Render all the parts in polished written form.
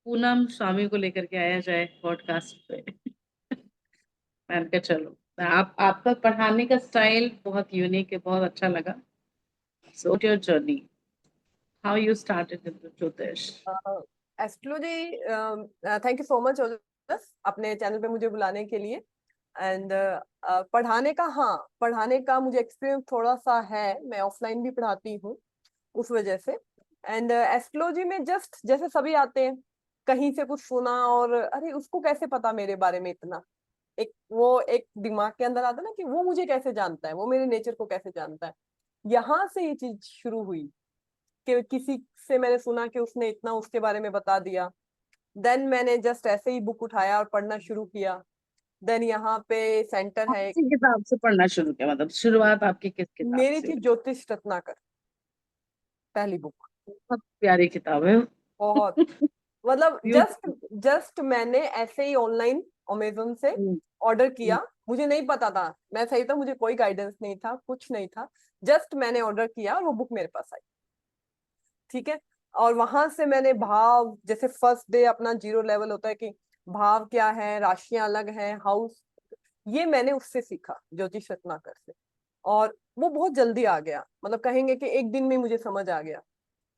पूनम स्वामी को लेकर के आया जाए पॉडकास्ट पे। मैंने कहा चलो, आप आपका पढ़ाने का स्टाइल बहुत यूनिक है, बहुत अच्छा लगा। So your journey, how you started in jyotish. Astrology, thank you so much अपने चैनल पे मुझे बुलाने के लिए। एंड पढ़ाने का, हाँ, पढ़ाने का मुझे एक्सपीरियंस थोड़ा सा है। मैं ऑफलाइन भी पढ़ाती हूँ उस वजह से। एंड एस्ट्रोलॉजी में जस्ट जैसे सभी आते हैं, कहीं से कुछ सुना और अरे उसको कैसे पता मेरे बारे में इतना। एक दिमाग के अंदर आता है ना कि वो मुझे कैसे जानता है, वो मेरे नेचर को कैसे जानता है। यहाँ से ये चीज शुरू हुई कि किसी से मैंने सुना कि उसने इतना उसके बारे में बता दिया। देन मैंने जस्ट ऐसे ही बुक उठाया और पढ़ना शुरू किया। देन यहाँ पे सेंटर कौन है सी किताब से पढ़ना शुरू किया, मतलब शुरुआत आपकी किस किताब मेरी, से थी हुई? ज्योतिष रत्नाकर, पहली बुक। बहुत प्यारी किताब है। बहुत, मतलब जस्ट ब्यूटीफुल। जस्ट मैंने ऐसे ही ऑनलाइन अमेजोन से ऑर्डर किया। मुझे नहीं पता था, मैं सही था, मुझे कोई गाइडेंस नहीं था, कुछ नहीं था। जस्ट मैंने ऑर्डर किया और वो बुक मेरे पास आई। ठीक है। और वहां से मैंने भाव, जैसे फर्स्ट डे अपना जीरो लेवल होता है कि भाव क्या है, राशियां अलग हैं, हाउस, ये मैंने उससे सीखा, ज्योतिष रत्नाकर से। और वो बहुत जल्दी आ गया, मतलब कहेंगे कि एक दिन में मुझे समझ आ गया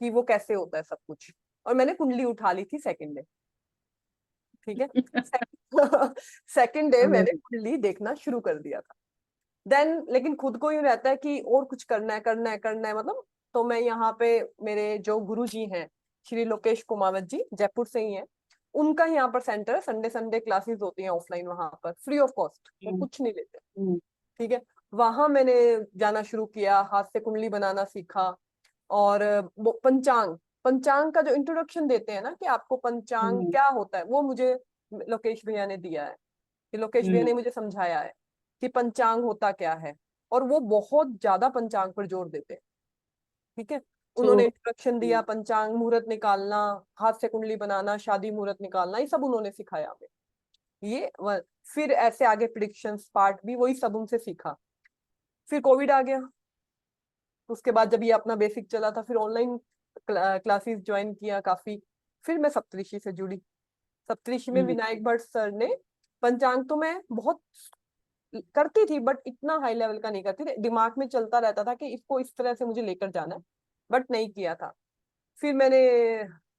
कि वो कैसे होता है सब कुछ। और मैंने कुंडली उठा ली थी सेकंड डे। ठीक है। सेकंड डे मैंने कुंडली देखना शुरू कर दिया था। देन लेकिन खुद को यूं रहता है कि और कुछ करना है, करना है, करना है, मतलब। तो मैं यहाँ पे, मेरे जो गुरु जी हैं, श्री लोकेश कुमावत जी, जयपुर से ही हैं। उनका यहाँ पर सेंटर है, संडे संडे क्लासेस होती हैं ऑफलाइन, वहां पर फ्री ऑफ कॉस्ट, वो कुछ नहीं लेते। ठीक है। वहां मैंने जाना शुरू किया, हाथ से कुंडली बनाना सीखा। और वो पंचांग, पंचांग का जो इंट्रोडक्शन देते हैं ना कि आपको पंचांग क्या होता है, वो मुझे लोकेश भैया ने दिया है। कि लोकेश भैया ने मुझे समझाया है कि पंचांग होता क्या है। और वो बहुत ज्यादा पंचांग पर जोर देते हैं। ठीक है। उन्होंने तो इंट्रोडक्शन दिया, पंचांग, मुहूर्त निकालना, हाथ से कुंडली बनाना, शादी मुहूर्त निकालना, ये सब उन्होंने सिखाया हमें। फिर ऐसे आगे प्रिडिक्शंस पार्ट भी वही सब उनसे सीखा। फिर कोविड आ गया। उसके बाद जब ये अपना बेसिक चला था, फिर ऑनलाइन क्लासेस ज्वाइन किया काफी। फिर मैं सप्तऋषि से जुड़ी। सप्तऋषि में विनायक भट्ट सर ने, पंचांग तो मैं बहुत करती थी बट इतना हाई लेवल का नहीं करती थी, दिमाग में चलता रहता था कि इसको इस तरह से मुझे लेकर जाना है, बट नहीं किया था। फिर मैंने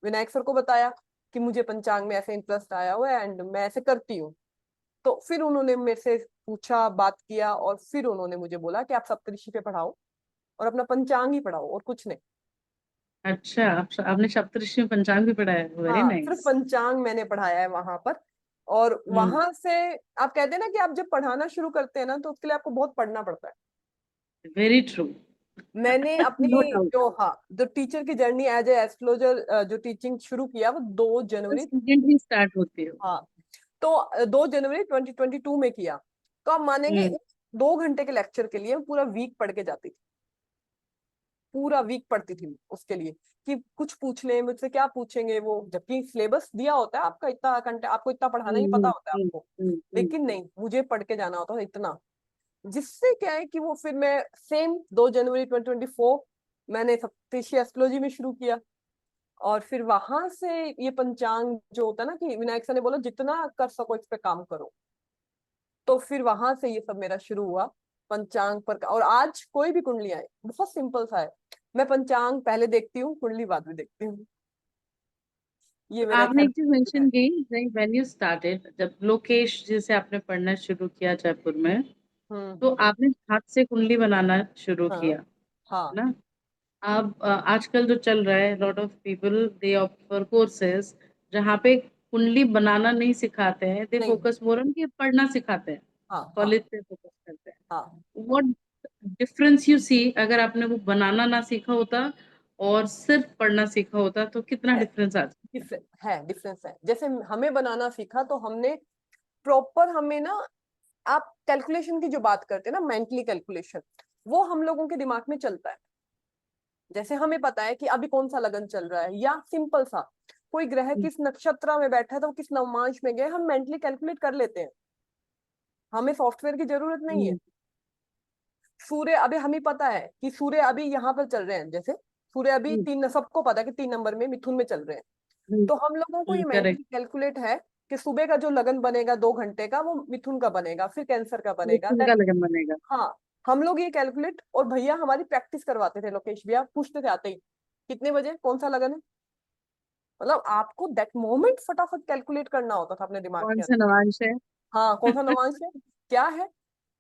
विनायक सर को बताया कि मुझे पंचांग में ऐसे इंटरेस्ट आया हुआ है एंड मैं ऐसे करती हूँ। तो फिर उन्होंने मेरे से पूछा, बात किया, और फिर उन्होंने मुझे बोला कि आप सप्तऋषि पे पढ़ाओ और अपना पंचांग ही पढ़ाओ और कुछ नहीं। अच्छा, आपने सप्तऋषि में पंचांग भी पढ़ा है, वेरी हाँ, सिर्फ नाइस। पंचांग मैंने पढ़ाया है वहां पर। और वहां से, आप कहते हैं ना कि आप जब पढ़ाना शुरू करते हैं ना, तो उसके लिए आपको बहुत पढ़ना पड़ता है। Very true. मैंने अपनी, नो डाउट। जो, हाँ, जो टीचर की जर्नी एज ए एस्ट्रोलॉजर जो टीचिंग शुरू किया, वो 2 जनवरी, स्टूडेंट ही स्टार्ट होते हो। हाँ, तो 2 जनवरी 2022 में किया। तो आप मानेंगे, हम्म। 2 घंटे के लेक्चर के लिए मैं पूरा वीक पढ़ के जाती थी। पूरा वीक पढ़ती थी उसके लिए कि कुछ पूछ लें मुझसे, क्या पूछेंगे वो, जबकि सिलेबस दिया होता है आपका, इतना घंटे आपको इतना पढ़ाना ही पता होता है आपको। लेकिन नहीं, मुझे पढ़ के जाना होता था इतना। जिससे क्या है कि वो फिर मैं सेम 2 जनवरी 2024 मैंने सप्तऋषि एस्ट्रोलॉजी में शुरू किया। और फिर वहां से ये पंचांग जो होता है ना, कि विनायक सर ने बोला जितना कर सको इस पे काम करो। तो फिर वहां से ये सब मेरा शुरू हुआ, पंचांग पर। और आज कोई भी कुंडली आए, बहुत सिंपल सा है, मैं पंचांग पहले देखती हूँ, कुंडली बाद में देखती हूँ। ये मेरा एक आपने एक चीज हैबिट है। मेंशन की, व्हेन यू स्टार्टेड, जब लोकेश जी से आपने पढ़ना शुरू किया जयपुर में, तो हम्म। आपने हाथ से कुंडली बनाना शुरू हाँ, किया, हाँ, है ना? अब आजकल जो चल रहा है, lot of people they offer courses जहाँ पे कुंडली बनाना नहीं सिखाते हैं, दे नहीं, फोकस मोर ऑन कि पढ़ना सिखाते हैं, हाँ, हाँ, कॉलेज पे फोकस करते हैं। हाँ। व्हाट डिफरेंस यू सी, अगर आपने वो बनाना ना सीखा होता और सिर्फ पढ़ना सीखा होता तो कितना है, डिफरेंस आ जाता? डिफरेंस है। जैसे हमें बनाना सीखा तो हमने प्रॉपर, हमें ना, आप कैलकुलेशन की जो बात करते हैं ना, मेंटली कैलकुलेशन, वो हम लोगों के दिमाग में चलता है। जैसे हमें पता है कि अभी कौन सा लगन चल रहा है, या सिंपल सा कोई ग्रह किस नक्षत्र में बैठा है, तो वो किस नवमांश में गए, हम मेंटली कैलकुलेट कर लेते हैं। हमें सॉफ्टवेयर की जरूरत नहीं है। हम्म, सूर्य अभी हमें पता है कि सूर्य अभी यहाँ पर चल रहे हैं, जैसे सूर्य अभी हम्म, 3, सबको पता है कि 3 नंबर में मिथुन में चल रहे हैं। तो हम लोगों को ये करेक्ट। मेंटली कैलकुलेट है कि सुबह का जो लगन बनेगा 2 घंटे का, वो मिथुन का बनेगा, फिर कैंसर का बनेगा, मिथुन देन का लगन बनेगा। हाँ, हम लोग ये कैलकुलेट, और भैया हमारी प्रैक्टिस करवाते थे, लोकेश भैया पूछते थे आते ही कितने बजे कौन सा लगन है। मतलब आपको दैट मोमेंट फटाफट कैलकुलेट करना होता था अपने दिमाग कौन के सा अंदर। नवांश है? हाँ, कौन सा नवांश है, क्या है,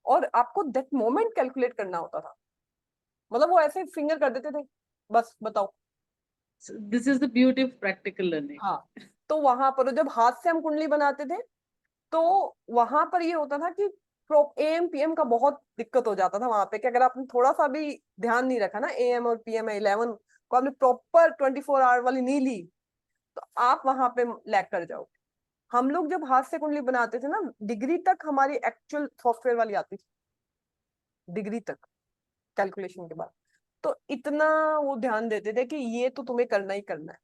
और आपको दैट मोमेंट कैलकुलेट करना होता था। मतलब वो ऐसे फिंगर कर देते थे, बस बताओ। This is the beauty of practical learning. हाँ, तो वहां पर जब हाथ से हम कुंडली बनाते थे, तो वहां पर ये होता था कि एएम पीएम का बहुत दिक्कत हो जाता था वहां पे, कि अगर आपने थोड़ा सा भी ध्यान नहीं रखा ना, एएम और पीएम 11 को आपने प्रॉपर 24 आवर वाली नहीं ली, तो आप वहां पे लैग कर जाओगे। हम लोग जब हाथ से कुंडली बनाते थे ना, डिग्री तक हमारी एक्चुअल सॉफ्टवेयर वाली आती थी, डिग्री तक कैलकुलेशन के बाद। तो इतना वो ध्यान देते थे कि ये तो तुम्हें करना ही करना है।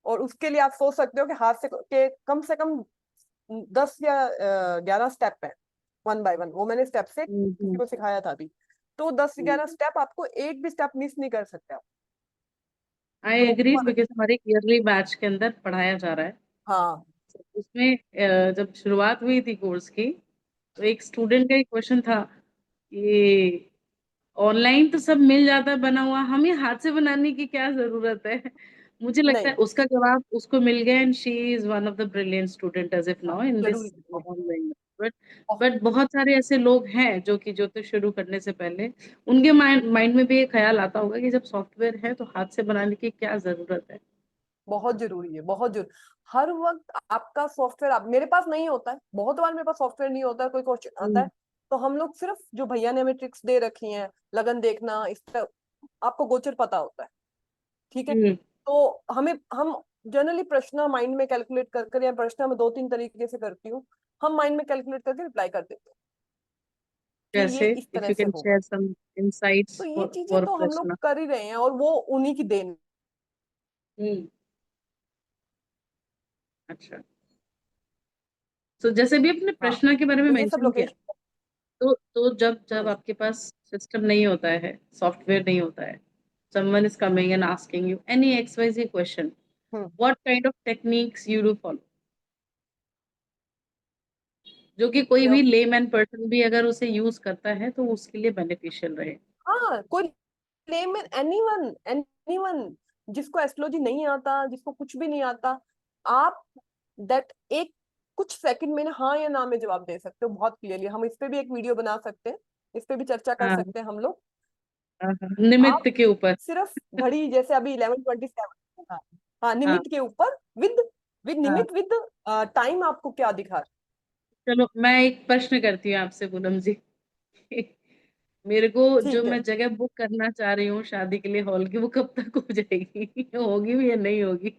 और उसके लिए आप सोच सकते हो कि हाथ से कम 10 या 11 स्टेप है, 1 बाय 1। वो मैंने स्टेप से किसी को सिखाया था अभी। तो 10 11 स्टेप, आपको एक भी स्टेप मिस नहीं कर सकते आप, आई एग्री, प्रॉपर। बिकॉज हमारे ईयरली बैच के अंदर पढ़ाया जा रहा है। हाँ, उसमें जब शुरुआत हुई थी कोर्स की, तो एक स्टूडेंट का एक क्वेश्चन था कि ऑनलाइन तो सब मिल जाता है बना हुआ, हमें हाथ से बनाने की क्या जरूरत है? मुझे लगता नहीं, है उसका जवाब उसको मिल गया, and she is one of the brilliant student as if हाँ, नाउ इन दिस जरूरी है। ऑनलाइन। बट बहुत बट बहुत सारे ऐसे लोग हैं जो कि ज्योतिष शुरू करने से पहले उनके माइंड माइंड में भी ये ख्याल आता होगा कि जब सॉफ्टवेयर है तो हाथ से बनाने की क्या जरूरत है। बहुत जरूरी है, बहुत जरूरी। हर वक्त आपका सॉफ्टवेयर, आप मेरे पास नहीं होता है, बहुत बार मेरे पास सॉफ्टवेयर नहीं होता है, कोई क्वेश्चन आता है, हम्म। तो हम लोग सिर्फ जो भैया ने हमें ट्रिक्स दे रखी हैं, लगन देखना, इस तरह आपको गोचर पता होता है, ठीक है। हम्म। तो हम जनरली प्रश्न माइंड में कैलकुलेट कर, या प्रश्न में 2 3 तरीके से करती हूँ, हम माइंड में कैलकुलेट करके रिप्लाई कर देते हैं कि ये जैसे इस इफ तरह यू से कैन होगा। शेयर सम तो इनसाइट्स ये फॉर चीजें फॉर तो हम लोग प्रश्न। कर ही रहे हैं, और वो उन्हीं की देन। हम्म। अच्छा, तो जैसे भी अपने हाँ, प्रश्न के बारे में तो ये सब मेंशन किया, लोकेशन। तो जब जब हम्म आपके पास सिस्टम नहीं होता है, सॉफ्टवेयर नहीं होता है, someone is coming and asking you any XYZ question, hmm what kind of techniques you do follow, जो कि कोई क्या? भी लेमैन पर्सन भी अगर उसे यूज करता है तो उसके लिए बेनिफिशियल रहे। हाँ, कोई नेम एनीवन, एनीवन जिसको एस्ट्रोलॉजी नहीं आता, जिसको कुछ भी नहीं आता, आप दैट एक कुछ सेकंड में ना हाँ या ना में जवाब दे सकते हो बहुत क्लियरली। हम इस पे भी एक वीडियो बना सकते हैं, इस पे भी चर्चा कर हाँ। सकते हैं हम लोग। हाँ, हाँ, आप निमित्त के ऊपर। सिर्फ घड़ी, जैसे अभी 11:27, हाँ, हाँ, हाँ। निमित्त के ऊपर, विद विद हाँ, निमित्त, विद टाइम आपको क्या दिखा रहा चलो मैं एक प्रश्न करती हूँ आपसे पूनम जी। मेरे को है। जो ठीक है, मैं जगह बुक करना चाह रही हूँ शादी के लिए, हॉल की, वो कब तक हो जाएगी? होगी भी या नहीं होगी?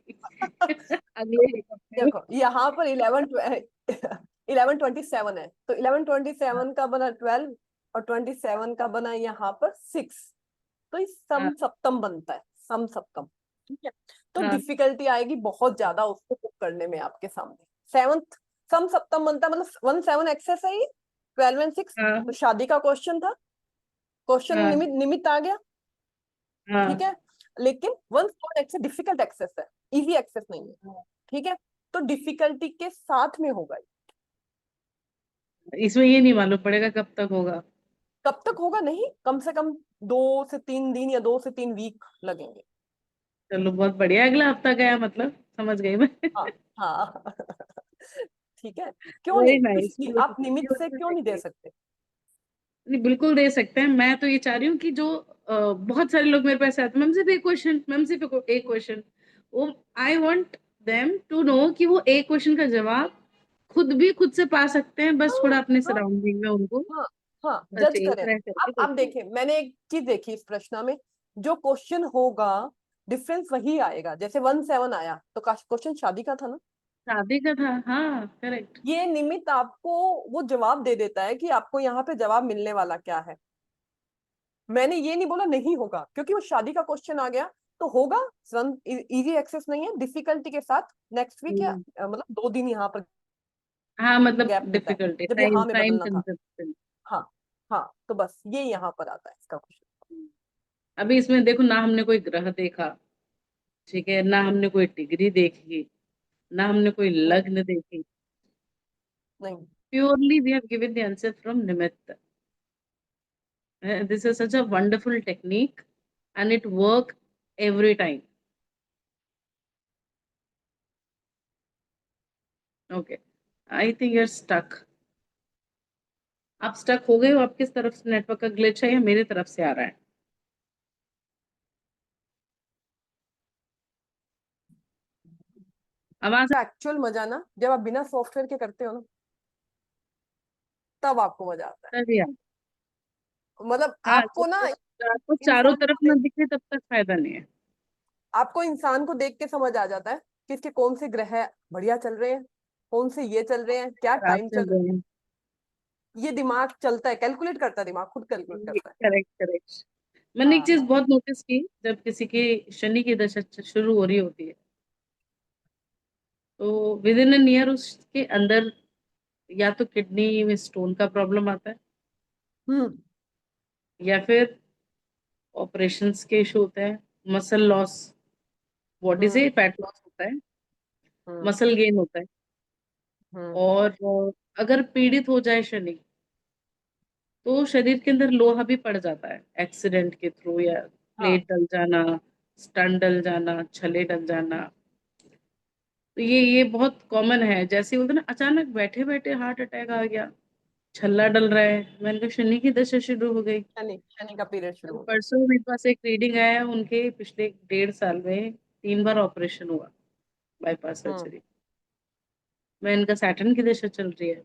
अगले एक हफ्ते में। देखो यहाँ पर 11:27 है, तो 11:27 का बना 12, और 27 का बना यहाँ पर 6। तो ये हाँ। सम सप्तम बनता है, सम सप्तम। ठीक है, तो हाँ। डिफिकल्टी आएगी बहुत ज्यादा उसको बुक करने में आपके सामने। सेवंथ सम सप्तम बनता है, मतलब 1 7 एक्सेस है ये, 12 and 6। हाँ। तो शादी का क्वेश्चन था, क्वेश्चन हाँ। निमित निमित्त आ गया, ठीक हाँ। है। लेकिन 1 7 एक्सेस डिफिकल्ट एक्सेस है, इजी एक्सेस नहीं है, ठीक है। तो डिफिकल्टी के साथ में होगा। इसमें ये नहीं मालूम पड़ेगा कब तक होगा। कब तक होगा नहीं, कम से कम 2 से 3 दिन या 2 से 3 वीक लगेंगे। चलो बहुत बढ़िया, अगला हफ्ता गया मतलब, समझ गई मैं। हाँ, हाँ। ठीक है, क्यों वेरी नहीं, नाइस। आप निमित्त से क्यों नहीं दे सकते? नहीं, बिल्कुल दे सकते हैं। मैं तो ये चाह रही हूँ कि जो बहुत सारे लोग मेरे पास आते हैं, मैम सिर्फ एक क्वेश्चन, मैम सिर्फ एक क्वेश्चन, वो I want them to know कि वो एक क्वेश्चन का जवाब खुद भी खुद से पा सकते हैं, बस हाँ, थोड़ा अपने हाँ, सराउंडिंग में उनको हाँ, हाँ, जज सचेत करें। रह करके आप देखिए। देखिए, मैंने एक चीज देखी इस प्रश्न में, जो क्वेश्चन होगा डिफरेंस वही आएगा। जैसे 1 7 आया तो क्वेश्चन शादी का था ना, शादी का था, हाँ करेक्ट। ये निमित्त आपको वो जवाब दे देता है कि आपको यहाँ पे जवाब मिलने वाला क्या है। मैंने ये नहीं बोला नहीं होगा, क्योंकि वो शादी का क्वेश्चन आ गया तो होगा। इजी एक्सेस नहीं है, डिफिकल्टी के साथ नेक्स्ट वीक, या मतलब 2 दिन यहाँ पर हाँ मतलब गैप होता है, डिफिकल्टी, जब ये टाइम हाँ में टाइम बदलना था। कंजप्शन। हाँ, हाँ, तो बस ये यहाँ पर आता है इसका क्वेश्चन। अभी इसमें देखो ना, हमने कोई ग्रह देखा, ठीक है, ना हमने कोई डिग्री देखी, ना हमने कोई नहीं लग्न देखी। नहीं। Purely we have given the answer from निमित्त। This is such a wonderful technique and it work every time. Okay. I think you're stuck. आप स्टक हो गए हो? आप किस तरफ से नेटवर्क का ग्लिच है या मेरी तरफ से आ रहा है? आवाज एक्चुअल मजा ना जब आप बिना सॉफ्टवेयर के करते हो ना, तब आपको मजा आता है। आ रही है? मतलब हाँ, जब आपको ना तक आपको चारों इंसान तरफ को ना देख, दिखे तब तक फायदा नहीं है। आपको इंसान को देख के समझ आ जाता है कि इसके कौन से ग्रह बढ़िया चल रहे हैं, कौन से ये चल रहे हैं, क्या खराब टाइम चल चल रहा रहे हैं। है। ये दिमाग चलता है, कैलकुलेट करता है, दिमाग खुद कैलकुलेट करता है। Correct correct. मैंने एक हाँ चीज हाँ। बहुत नोटिस की, जब किसी की शनि की दशा शुरू हो रही होती है तो विद इन एन ईयर उसके अंदर या तो किडनी में स्टोन का प्रॉब्लम आता है, हम्म या फिर ऑपरेशंस के इशू होते हैं, मसल लॉस, बॉडी हम्म से फैट लॉस होता है, हम्म मसल गेन होता है। हम्म। और अगर पीड़ित हो जाए शनि तो शरीर के अंदर लोहा भी पड़ जाता है एक्सीडेंट के थ्रू, या हाँ। प्लेट डल जाना, स्टन डल जाना, छले डल जाना। तो ये बहुत कॉमन है। जैसे बोलते हैं ना, अचानक बैठे बैठे हार्ट अटैक आ गया, छल्ला डल रहा है, मैंने कहा शनि की दशा शुरू हो गई। शनि शनि का पीरियड शुरू अब हो गया। परसों मेरे पास एक रीडिंग आया, उनके पिछले 1.5 साल में 3 बार ऑपरेशन हुआ, बाईपास हम्म। सर्जरी। मैं इनका सैटर्न की दशा चल रही है।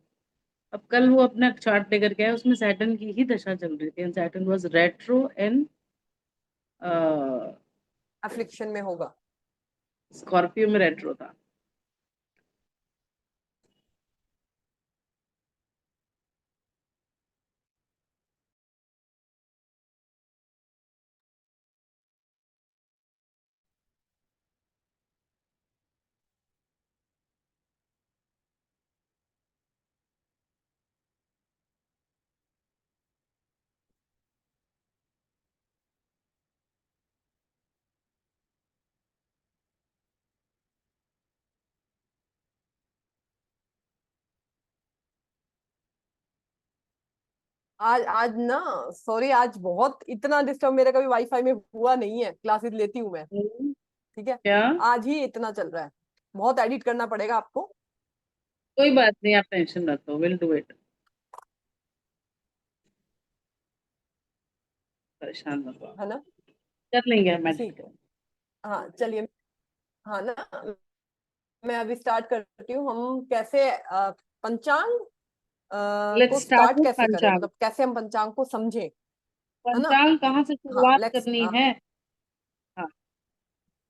अब कल वो अपना चार्ट लेकर के आए, उसमें सैटर्न की ही दशा चल रही थी, and Saturn was retro in affliction में होगा। स्कॉर्पियो में रेट्रो था। आज आज ना, सॉरी, आज बहुत इतना डिस्टर्ब मेरा कभी वाईफाई में हुआ नहीं है, क्लासेस लेती हूँ मैं। ठीक है। क्या? आज ही इतना चल रहा है। बहुत एडिट करना पड़ेगा आपको। कोई बात नहीं, आप टेंशन मत लो, विल डू इट। परेशान मत हो, है ना। कर लेंगे हम एडिट। ठीक है। हाँ चलिए। हाँ ना, मैं अभी स्टार्ट करती हूँ। हम कैसे पंचांग को लेट्स स्टार्ट स्टार्ट विद कैसे करें, पंचांग। मतलब कैसे हम पंचांग को समझें। है ना। पंचांग कहाँ से हाँ शुरुआत लेट्स। करनी है? हाँ।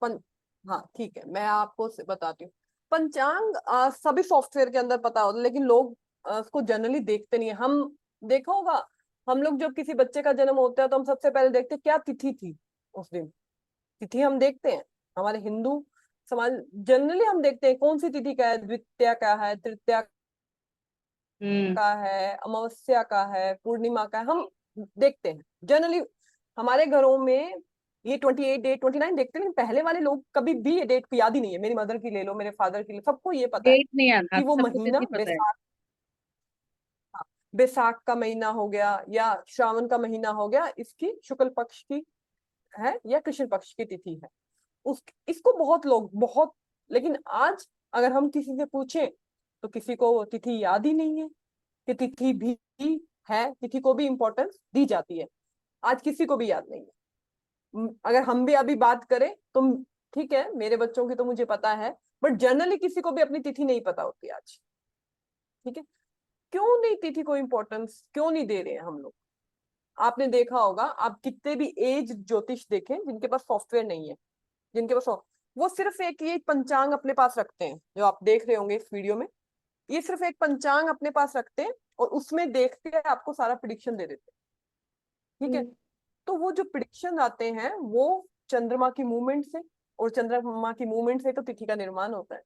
पं हाँ ठीक है, मैं आपको बताती हूँ। पंचांग सभी सॉफ्टवेयर के अंदर पता होता है, लेकिन लोग उसको जनरली देखते नहीं है। हम देखा होगा, हम लोग जब किसी बच्चे का जन्म होता है तो हम सबसे पहले देखते हैं क्या तिथि थी उस दिन। तिथि हम देखते हैं। हमारे हिंदू समाज जनरली हम देखते हैं कौन सी तिथि का है, द्वितीया का है, तृतीया हम्म। का है, अमावस्या का है, पूर्णिमा का है, हम देखते हैं जनरली। हमारे घरों में ये 28 डेट 29 देखते हैं, लेकिन पहले वाले लोग कभी भी ये डेट को याद ही नहीं है। मेरी मदर की ले लो, मेरे फादर की ले, सबको ये पता है डेट नहीं याद, कि आप वो सबको महीना तिथि पता है। बैसाख। हाँ, बैसाख का महीना हो गया या श्रावण का महीना हो गया, इसकी शुक्ल पक्ष की है या कृष्ण पक्ष की तिथि है। उस इसको बहुत लोग बहुत, लेकिन आज अगर हम किसी से पूछें तो किसी को वो तिथि याद ही नहीं है कि तिथि भी है, तिथि को भी इम्पोर्टेंस दी जाती है। आज किसी को भी याद नहीं है। अगर हम भी अभी बात करें तो ठीक है, मेरे बच्चों की तो मुझे पता है, बट जनरली किसी को भी अपनी तिथि नहीं पता होती आज। ठीक है। क्यों नहीं, तिथि को इम्पोर्टेंस क्यों नहीं दे रहे हैं हम लोग। आपने देखा होगा, आप कितने भी एज ज्योतिष देखें जिनके पास सॉफ्टवेयर नहीं है, जिनके पास वो सिर्फ एक ये पंचांग अपने पास रखते हैं, जो आप देख रहे होंगे इस वीडियो में। ये सिर्फ एक पंचांग अपने पास रखते हैं और उसमें देख के आपको सारा प्रिडिक्शन दे देते हैं। ठीक है। हम्म। तो वो जो प्रिडिक्शन आते हैं वो चंद्रमा की मूवमेंट से, और चंद्रमा की मूवमेंट से तो तिथि का निर्माण होता है।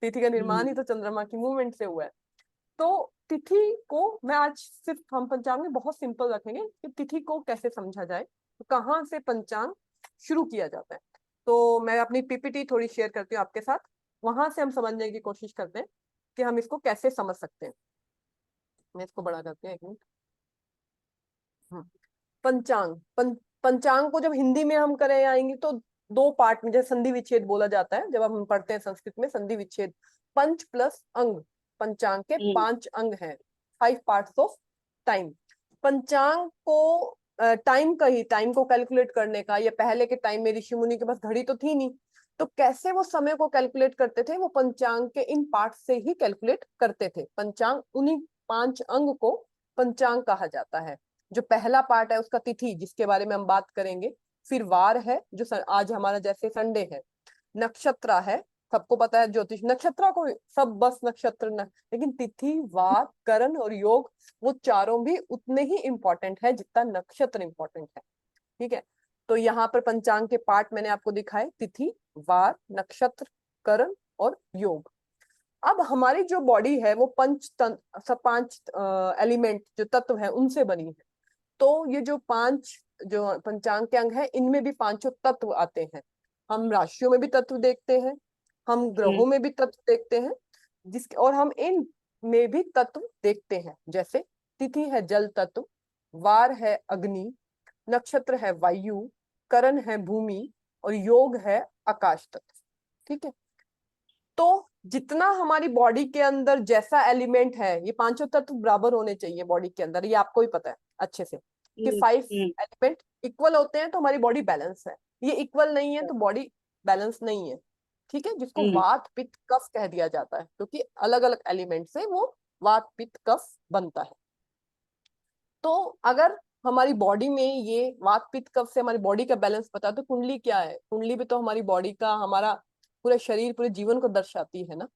तिथि का निर्माण ही हम्म। तो चंद्रमा की मूवमेंट से हुआ है। तो तिथि को मैं आज सिर्फ हम पंचांग में बहुत सिंपल रखेंगे कि तिथि को कैसे समझा जाए, तो कहाँ से पंचांग शुरू किया जाता है। तो मैं अपनी पीपीटी थोड़ी शेयर करती हूँ आपके साथ, वहां से हम समझने की कोशिश करते हैं कि हम इसको कैसे समझ सकते हैं। मैं इसको बड़ा करती हूँ, एक मिनट। पंचांग, पंचांग को जब हिंदी में हम करें आएंगे तो दो पार्ट में, जैसे संधि विच्छेद बोला जाता है, जब हम पढ़ते हैं संस्कृत में संधि विच्छेद, पंच प्लस अंग, पंचांग के 5 अंग हैं, 5 पार्ट्स ऑफ टाइम। पंचांग को टाइम का ही, टाइम को कैलकुलेट करने का, या पहले के टाइम में ऋषि मुनि के पास घड़ी तो थी नहीं, तो कैसे वो समय को कैलकुलेट करते थे, वो पंचांग के इन पार्ट से ही कैलकुलेट करते थे। पंचांग, उन्हीं 5 अंग को पंचांग कहा जाता है। जो पहला पार्ट है उसका तिथि, जिसके बारे में हम बात करेंगे, फिर वार है जो आज हमारा जैसे संडे है, नक्षत्र है, सबको पता है ज्योतिष नक्षत्र को सब बस नक्षत्र न, लेकिन तिथि, वार, करण और योग, वो चारों भी उतने ही इंपॉर्टेंट है जितना नक्षत्र इंपॉर्टेंट है। ठीक है, तो यहाँ पर पंचांग के पार्ट मैंने आपको दिखाए, तिथि, वार, नक्षत्र, करण और योग। अब हमारी जो बॉडी है वो 5 एलिमेंट जो तत्व है उनसे बनी है। तो ये जो 5 जो पंचांग के अंग है, इनमें भी 5 तत्व आते हैं। हम राशियों में भी तत्व देखते हैं, हम ग्रहों में भी तत्व देखते हैं, जिसके और हम इन में भी तत्व देखते हैं। जैसे तिथि है जल तत्व, वार है अग्नि, नक्षत्र है वायु, करण है भूमि और योग है आकाश तत्व। ठीक है, तो जितना हमारी बॉडी के अंदर जैसा एलिमेंट है, ये 5 तत्व बराबर होने चाहिए बॉडी के अंदर, ये आपको ही पता है अच्छे से कि 5 एलिमेंट इक्वल होते हैं तो हमारी बॉडी बैलेंस है, ये इक्वल नहीं है तो बॉडी बैलेंस नहीं है। ठीक है, जिसको वात पित्त कफ कह दिया जाता है, क्योंकि अलग अलग एलिमेंट से वो वात पित्त कफ बनता है। तो अगर हमारी बॉडी में ये वात पित्त कफ से हमारी बॉडी का बैलेंस पता है, तो कुंडली क्या है? कुंडली भी तो हमारी बॉडी का, हमारा पूरे शरीर, पूरे जीवन को दर्शाती है ना।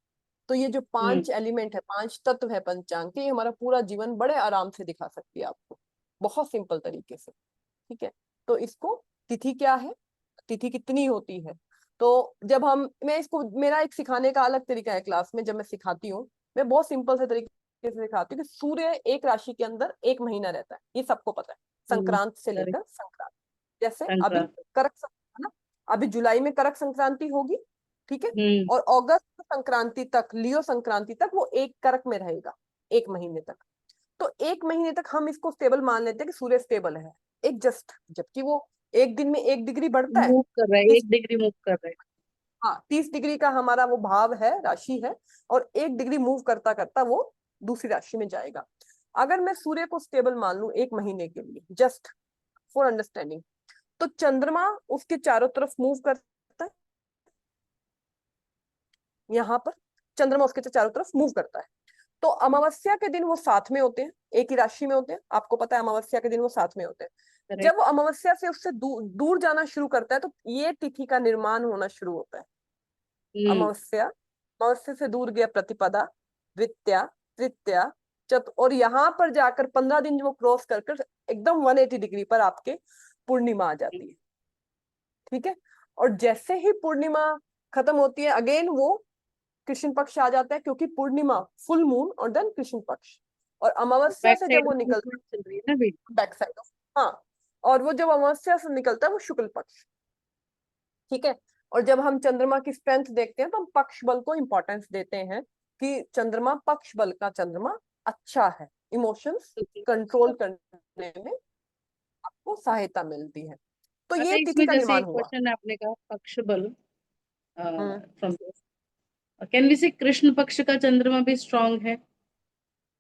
तो ये जो 5 एलिमेंट है, 5 तत्व है पंचांग के, हमारा पूरा जीवन बड़े आराम से दिखा सकती है आपको, बहुत सिंपल तरीके से। ठीक है, तो इसको, तिथि क्या है, तिथि कितनी होती है, तो जब हम, मैं इसको, मेरा एक सिखाने का अलग तरीका है क्लास में, जब मैं सिखाती हूँ मैं बहुत सिंपल से तरीके से सिखाती हूँ कि सूर्य एक राशि के अंदर 1 महीना रहता है, ये सबको पता है, संक्रांत से लेकर संक्रांत। जैसे अभी करक है ना, अभी जुलाई में करक संक्रांति होगी, ठीक है, और अगस्त संक्रांति तक, लियो संक्रांति तक वो एक करक में रहेगा 1 महीने तक। तो 1 महीने तक हम इसको स्टेबल मान लेते हैं कि सूर्य स्टेबल है, एक जस्ट, जबकि वो एक दिन में 1 डिग्री बढ़ता है, मूव कर रहा है, 1 डिग्री मूव कर रहा है। हाँ, 30 डिग्री का हमारा वो भाव है, राशि है, और 1 डिग्री मूव करता करता वो दूसरी राशि में जाएगा। अगर मैं सूर्य को स्टेबल मान लूं 1 महीने के लिए, जस्ट फॉर अंडरस्टैंडिंग, तो चंद्रमा उसके चारों तरफ मूव करता है, यहाँ पर चंद्रमा उसके चारों तरफ मूव करता है। तो अमावस्या के दिन वो साथ में होते हैं, एक ही राशि में होते हैं, आपको पता है अमावस्या के दिन वो साथ में होते हैं। जब वो अमावस्या से उससे दूर जाना शुरू करता है, तो ये तिथि का निर्माण होना शुरू होता है। अमावस्या, अमावस्या से दूर गया प्रतिपदा, द्वितीया, तृतीया, और यहाँ पर जाकर 15 दिन वो क्रॉस कर एकदम 180 डिग्री पर आपके पूर्णिमा आ जाती है। ठीक है, और जैसे ही पूर्णिमा खत्म होती है, अगेन वो कृष्ण पक्ष आ जाता है, क्योंकि पूर्णिमा फुल मून और देन कृष्ण पक्ष, और अमावस्या से जब वो निकलता है बैक साइड ऑफ, हाँ, और वो जब अमावस्या से निकलता है वो शुक्ल पक्ष। ठीक है, और जब हम चंद्रमा की स्ट्रेंथ देखते हैं तो हम पक्ष बल को इंपॉर्टेंस देते हैं कि चंद्रमा, पक्ष बल का चंद्रमा अच्छा है, इमोशंस कंट्रोल करने में आपको सहायता मिलती है। तो ये तिथि का निर्माण हुआ। क्वेश्चन आपने कहा पक्ष बल, कैन वी से कृष्ण पक्ष का चंद्रमा भी स्ट्रांग है?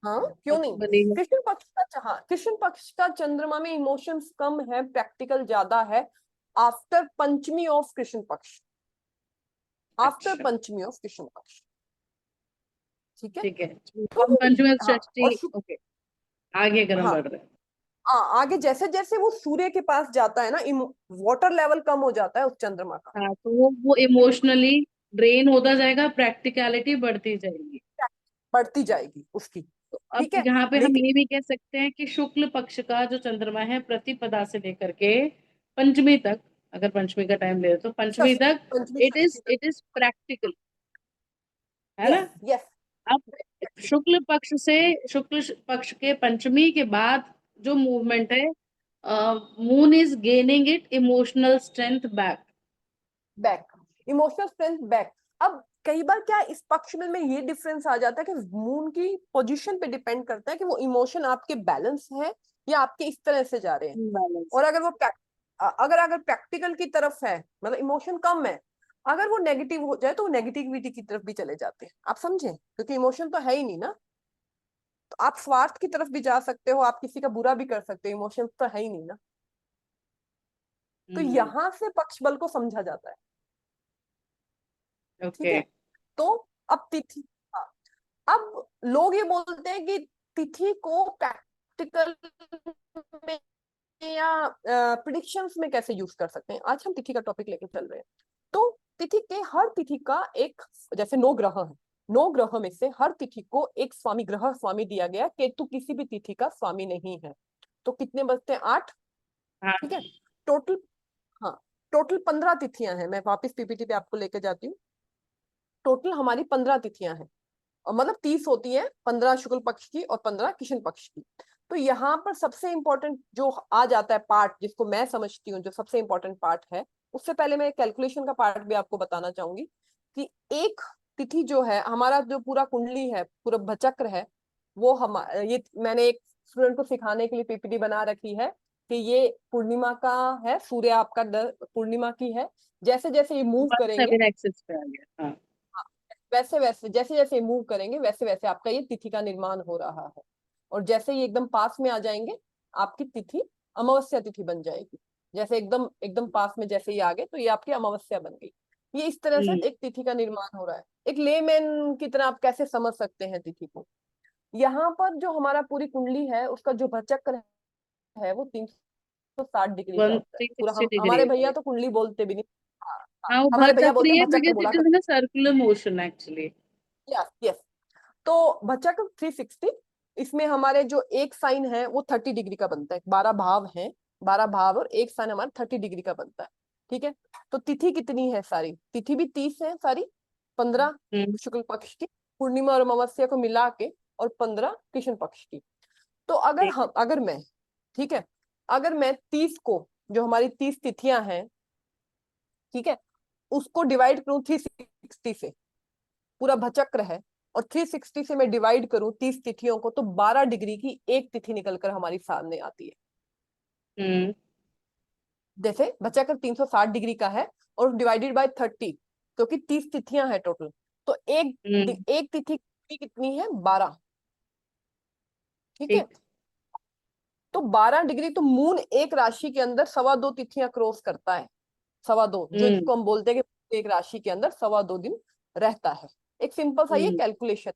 हाँ, क्यों नहीं, कृष्ण पक्ष का, हाँ, कृष्ण पक्ष का चंद्रमा में इमोशंस कम है, प्रैक्टिकल ज्यादा है, आफ्टर पंचमी ऑफ कृष्ण पक्ष, आफ्टर पंचमी ऑफ कृष्ण पक्ष। ठीक है, ठीक है, तो पंचमी हाँ, षष्ठी, ओके, आगे गर्म बढ़ रहा है। हाँ, आगे जैसे जैसे वो सूर्य के पास जाता है ना, वाटर लेवल कम हो जाता है उस चंद्रमा का। हाँ, तो वो इमोशनली ड्रेन होता जाएगा, प्रैक्टिकलिटी बढ़ती जाएगी, बढ़ती जाएगी उसकी। तो अब ठीक है, यहाँ पे हम लेकिन ये भी कह सकते हैं कि शुक्ल पक्ष का जो चंद्रमा है, प्रतिपदा से लेकर के पंचमी तक, अगर पंचमी का टाइम ले तो पंचमी तक पंचमी इट इज प्रैक्टिकल, है ना। यस यस, अब शुक्ल पक्ष से, शुक्ल पक्ष के पंचमी के बाद जो मूवमेंट है moon is gaining it emotional strength back. Back, emotional strength back. अब कई बार क्या इस पक्ष में ये डिफरेंस आ जाता है कि मून की पोजीशन पे डिपेंड करता है कि वो इमोशन आपके बैलेंस है या आपके इस तरह से जा रहे हैं। बैलेंस। और अगर वो अगर अगर प्रैक्टिकल की तरफ है, मतलब इमोशन कम है, अगर वो नेगेटिव हो जाए तो वो नेगेटिविटी की तरफ भी चले जाते हैं। आप समझे, क्योंकि इमोशन तो है ही नहीं ना। तो आप स्वार्थ की तरफ भी जा सकते हो, आप किसी का बुरा भी कर सकते हो, इमोशन तो है ही नहीं ना। तो यहां से पक्ष बल को समझा जाता है। ठीक ओके। है। तो अब तिथि, हाँ, अब लोग ये बोलते हैं कि तिथि को प्रैक्टिकल में या प्रिडिक्शंस में कैसे यूज कर सकते हैं। आज हम तिथि का टॉपिक लेके चल रहे हैं। तो तिथि के हर तिथि का एक, जैसे 9 ग्रह है, 9 ग्रह में से हर तिथि को एक स्वामी, ग्रह स्वामी दिया गया। केतु किसी भी तिथि का स्वामी नहीं है। तो कितने बचते हैं? 8। हाँ। ठीक है। टोटल, हाँ, टोटल 15 तिथियां हैं। मैं वापस पीपीटी पे आपको लेके जाती हूँ। टोटल हमारी 15 तिथियां हैं, और मतलब 30 होती है, 15 शुक्ल पक्ष की और 15 कृष्ण पक्ष की। तो यहाँ पर सबसे इंपॉर्टेंट जो आ जाता है पार्ट, जिसको मैं समझती हूँ जो सबसे इंपॉर्टेंट पार्ट है, उससे पहले मैं कैलकुलेशन का पार्ट भी आपको बताना चाहूंगी कि एक तिथि जो है, हमारा जो पूरा कुंडली है, पूरा भचक्र है, वो हम, ये मैंने एक स्टूडेंट को सिखाने के लिए पीपीटी बना रखी है कि ये पूर्णिमा का है, सूर्य आपका पूर्णिमा की है। जैसे जैसे ये मूव वन करेंगे, सेवन एक्सेस पे आ गया। हाँ। वैसे वैसे जैसे जैसे मूव करेंगे, वैसे वैसे आपका ये तिथि का निर्माण हो रहा है। और जैसे ही एकदम पास में आ जाएंगे, आपकी तिथि अमावस्या तिथि बन जाएगी। जैसे एकदम एकदम पास में जैसे ही आ गए, तो ये आपकी अमावस्या बन गई। ये इस तरह से हम्म। एक तिथि का निर्माण हो रहा है। एक लेमैन की तरह आप कैसे समझ सकते हैं तिथि को? यहाँ पर जो हमारा पूरी कुंडली है, उसका जो भचक्र है वो 360 डिग्री का वन होता है थ्री पूरा। सिक्सटी हम, डिग्री हमारे है भैया करेक्ट। तो कुंडली बोलते भी नहीं। हाँ, हाँ, हाँ, वो हमारे भैया बोलते भरचक्री हैं है भचक्र बिकॉज बोला इट इज करते इन सर्कुलर मोशन एक्चुअली। हैं। Yes yes. तो भचक्र 360, इसमें हमारे जो एक साइन है वो 30 डिग्री का बनता है। 12 भाव है, 12 भाव, और एक साइन हमारा 30 डिग्री का बनता है। ठीक है। तो तिथि कितनी है? सारी तिथि भी 30 है सारी, 15 हम्म। शुक्ल पक्ष की, पूर्णिमा और अमावस्या को मिला के, और 15 कृष्ण पक्ष की। तो अगर ठीक है। हम, अगर मैं, ठीक है, अगर मैं 30 को, जो हमारी 30 तिथियां हैं, ठीक है, उसको डिवाइड करूं 360 से, पूरा भचक्र है, और 360 से मैं डिवाइड करूं 30 तिथियों को, तो 12 डिग्री की एक तिथि निकलकर हमारी सामने आती है। हम्म। जैसे भचक्र 360 डिग्री का है, और डिवाइडेड बाय 30, क्योंकि 30 तिथियां हैं टोटल। तो हम्म। एक तिथि कितनी है? 12। ठीक है। ठीक। तो 12 डिग्री, तो मून एक राशि के अंदर 2.25 तिथियां क्रॉस करता है। 2.25, जो हम्म। जिसको हम बोलते हैं कि एक राशि के अंदर 2.25 दिन रहता है। एक सिंपल सा ये हम्म। कैलकुलेशन।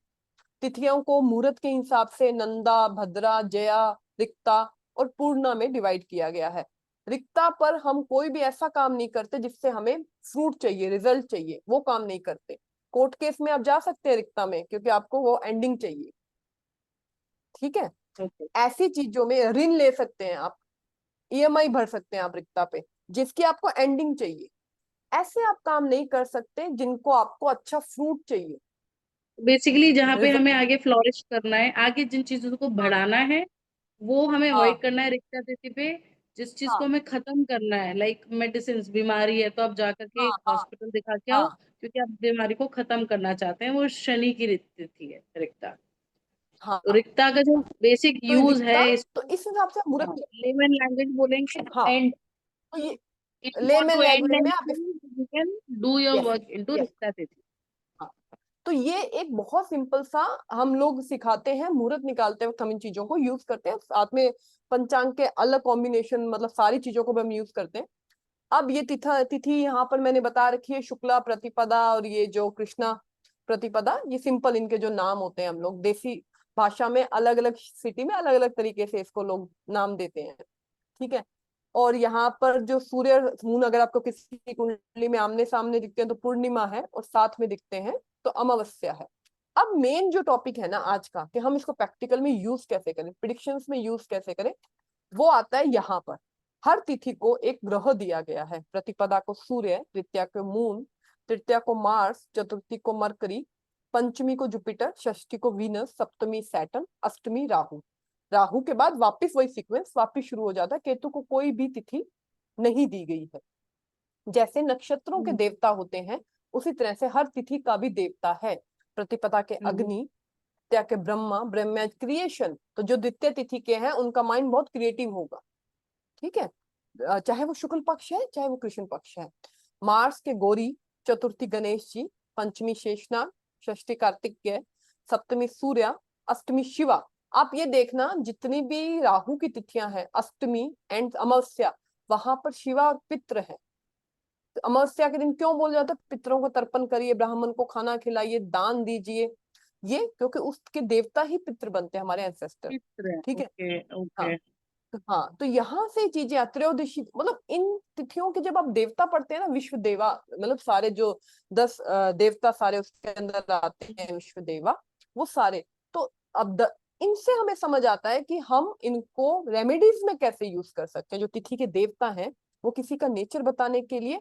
तिथियों को मुहूर्त के हिसाब से नंदा, भद्रा, जया, रिक्ता और पूर्णा में डिवाइड किया गया है। रिक्ता पर हम कोई भी ऐसा काम नहीं करते जिससे हमें फ्रूट चाहिए, रिजल्ट चाहिए, वो काम नहीं करते। कोर्ट केस में आप जा सकते हैं रिक्ता में, क्योंकि आपको वो एंडिंग चाहिए। ठीक है। ओके। ऐसी चीजों में ऋण ले सकते हैं आप, ईएमआई भर सकते हैं आप रिक्ता पे, जिसकी आपको एंडिंग चाहिए। ऐसे आप काम नहीं कर सकते जिनको आपको अच्छा फ्रूट चाहिए, बेसिकली जहाँ पे रिजल्ट। हमें आगे फ्लोरिश करना है, आगे जिन चीजों को बढ़ाना है, वो हमें हाँ अवॉइड करना है रिक्ता तिथि पे। जिस चीज को हाँ हमें खत्म करना है, लाइक मेडिसिन, बीमारी है तो आप जाकर के हाँ एक हाँ हॉस्पिटल दिखा के आओ, हाँ क्योंकि आप बीमारी को खत्म करना चाहते हैं। वो शनि की तिथि है रिक्ता। तो हाँ। रिक्ता का जो बेसिक तो यूज है रिक्ता, तो इसको, इस हिसाब से मुहूर्त, लेमन लैंग्वेज बोलेंगे, हाँ, एंड तो ये if you want lemon to and language में आप, anything you can do your yes work into yes, रिक्ता तिथि। हाँ। तो ये एक बहुत सिंपल सा हम लोग सिखाते हैं। मुहूर्त निकालते वक्त हम इन चीजों को यूज करते हैं, साथ में पंचांग के अलग कॉम्बिनेशन, मतलब सारी चीजों को भी हम यूज करते हैं। अब ये तिथि तिथि यहाँ पर मैंने बता रखी है, शुक्ला प्रतिपदा और ये जो कृष्णा प्रतिपदा, ये सिंपल इनके जो नाम होते हैं, हम लोग देसी भाषा में अलग अलग सिटी में अलग अलग तरीके से इसको लोग नाम देते हैं। ठीक है। और यहाँ पर जो सूर्य मून अगर आपको किसी की कुंडली में आमने सामने दिखते हैं तो पूर्णिमा है, और साथ में दिखते हैं तो अमावस्या है। अब मेन जो टॉपिक है ना आज का, कि हम इसको प्रैक्टिकल में यूज कैसे करें, प्रिडिक्शंस में यूज कैसे करें, वो आता है यहाँ पर। हर तिथि को एक ग्रह दिया गया है। प्रतिपदा को सूर्य, तृतीया को मून, तृतीया को मार्स, चतुर्थी को मरकरी, पंचमी को जुपिटर, षष्ठी को वीनस, सप्तमी सैटर्न, अष्टमी राहु। राहु के बाद वापस वही सीक्वेंस वापस शुरू हो जाता है, केतु को कोई भी तिथि नहीं दी गई है। जैसे नक्षत्रों के देवता होते हैं, उसी तरह से हर तिथि का भी देवता है। प्रतिपदा के अग्नि, तृतीया के ब्रह्मा, ब्रह्मा क्रिएशन, तो जो द्वितीय तिथि के हैं उनका माइंड बहुत क्रिएटिव होगा, ठीक है, चाहे वो शुक्ल पक्ष है चाहे वो कृष्ण पक्ष है। मार्स के गौरी, चतुर्थी गणेश जी, पंचमी शेषनाग, षष्ठी कार्तिकेय, सप्तमी सूर्य, अष्टमी शिवा। आप ये देखना जितनी भी राहु की तिथियां हैं, अष्टमी एंड अमावस्या, वहां पर शिवा और पितृ है। तो अमावस्या के दिन क्यों बोल जाता है पितरों को तर्पण करिए, ब्राह्मण को खाना खिलाइए, दान दीजिए, ये क्योंकि उसके देवता ही पितृ बनते हैं, हमारे एंसेस्टर, ठीक है। ओके हाँ ओके। हाँ, तो यहाँ से चीजें, त्रयोदशी, मतलब इन तिथियों के जब आप देवता पढ़ते हैं ना, विश्व देवा, मतलब सारे जो 10 देवता सारे उसके अंदर आते हैं, विश्व देवा वो सारे, तो अब इनसे हमें समझ आता है कि हम इनको रेमेडीज में कैसे यूज कर सकते हैं। जो तिथि के देवता हैं वो किसी का नेचर बताने के लिए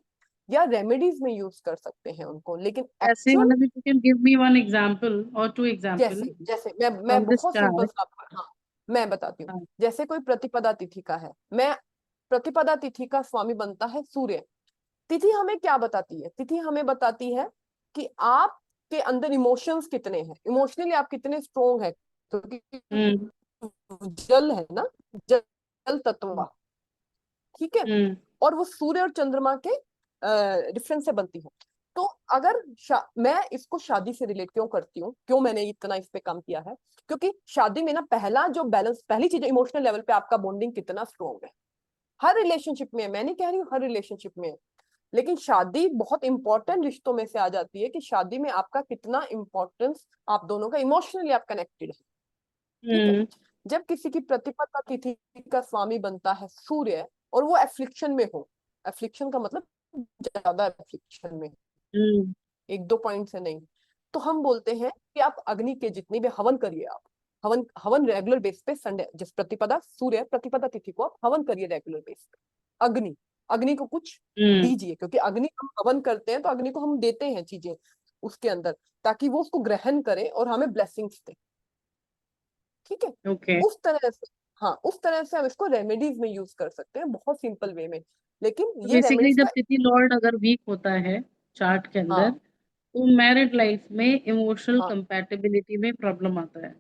या रेमेडीज में यूज कर सकते हैं उनको, लेकिन ऐसे एक्चुअल, मतलब you can give me one example or two example जैसे जैसे मैं from this बहुत सिंपल chart. सा, हाँ मैं बताती हूँ। हाँ, जैसे कोई प्रतिपदा तिथि का है, मैं प्रतिपदा तिथि का स्वामी बनता है सूर्य। तिथि हमें क्या बताती है? तिथि हमें बताती है कि आपके अंदर इमोशंस कितने हैं, इमोशनली आप कितने स्ट्रोंग है, क्योंकि हम्म जल है ना, जल, जल तत्व, ठीक है, हम्म और वो सूर्य और चंद्रमा के डिफरेंस से बनती है। तो अगर मैं इसको शादी से रिलेट क्यों करती हूँ, क्यों मैंने इतना इस पे काम किया है, क्योंकि शादी में ना पहला जो बैलेंस, पहली चीज इमोशनल लेवल पे आपका बॉन्डिंग कितना स्ट्रोंग है। हर रिलेशनशिप में, मैं नहीं कह रही हूँ हर रिलेशनशिप में, लेकिन शादी बहुत इंपॉर्टेंट रिश्तों में से आ जाती है कि शादी में आपका कितना इंपॉर्टेंस, आप दोनों का इमोशनली आप कनेक्टेड है, ठीक है। हम्म जब किसी की प्रतिपदा तिथि का स्वामी बनता है सूर्य और वो एफ्लिक्शन में हो, एफ्लिक्शन का मतलब ज्यादा एफ्लिक्शन में, हम्म एक दो पॉइंट से नहीं, तो हम बोलते हैं कि आप अग्नि के जितनी भी हवन करिए, आप हवन हवन रेगुलर बेस पे, संडे जिस प्रतिपदा सूर्य प्रतिपदा तिथि को आप हवन करिए रेगुलर बेस पे। अग्नि, अग्नि को कुछ हम्म दीजिए, क्योंकि अग्नि हम हवन करते हैं तो अग्नि को हम देते हैं चीजें उसके अंदर, ताकि वो उसको ग्रहण करे और हमें ब्लेसिंग्स दे, ठीक है। ओके। उस तरह से, हाँ उस तरह से हम इसको रेमेडीज में यूज कर सकते हैं, बहुत सिंपल वे में, लेकिन तो ये बेसिकली रेमेडीज जब का, तिथि लॉर्ड अगर वीक होता है चार्ट के अंदर, हाँ तो मैरिड लाइफ में इमोशनल हाँ कंपैटिबिलिटी में प्रॉब्लम आता है।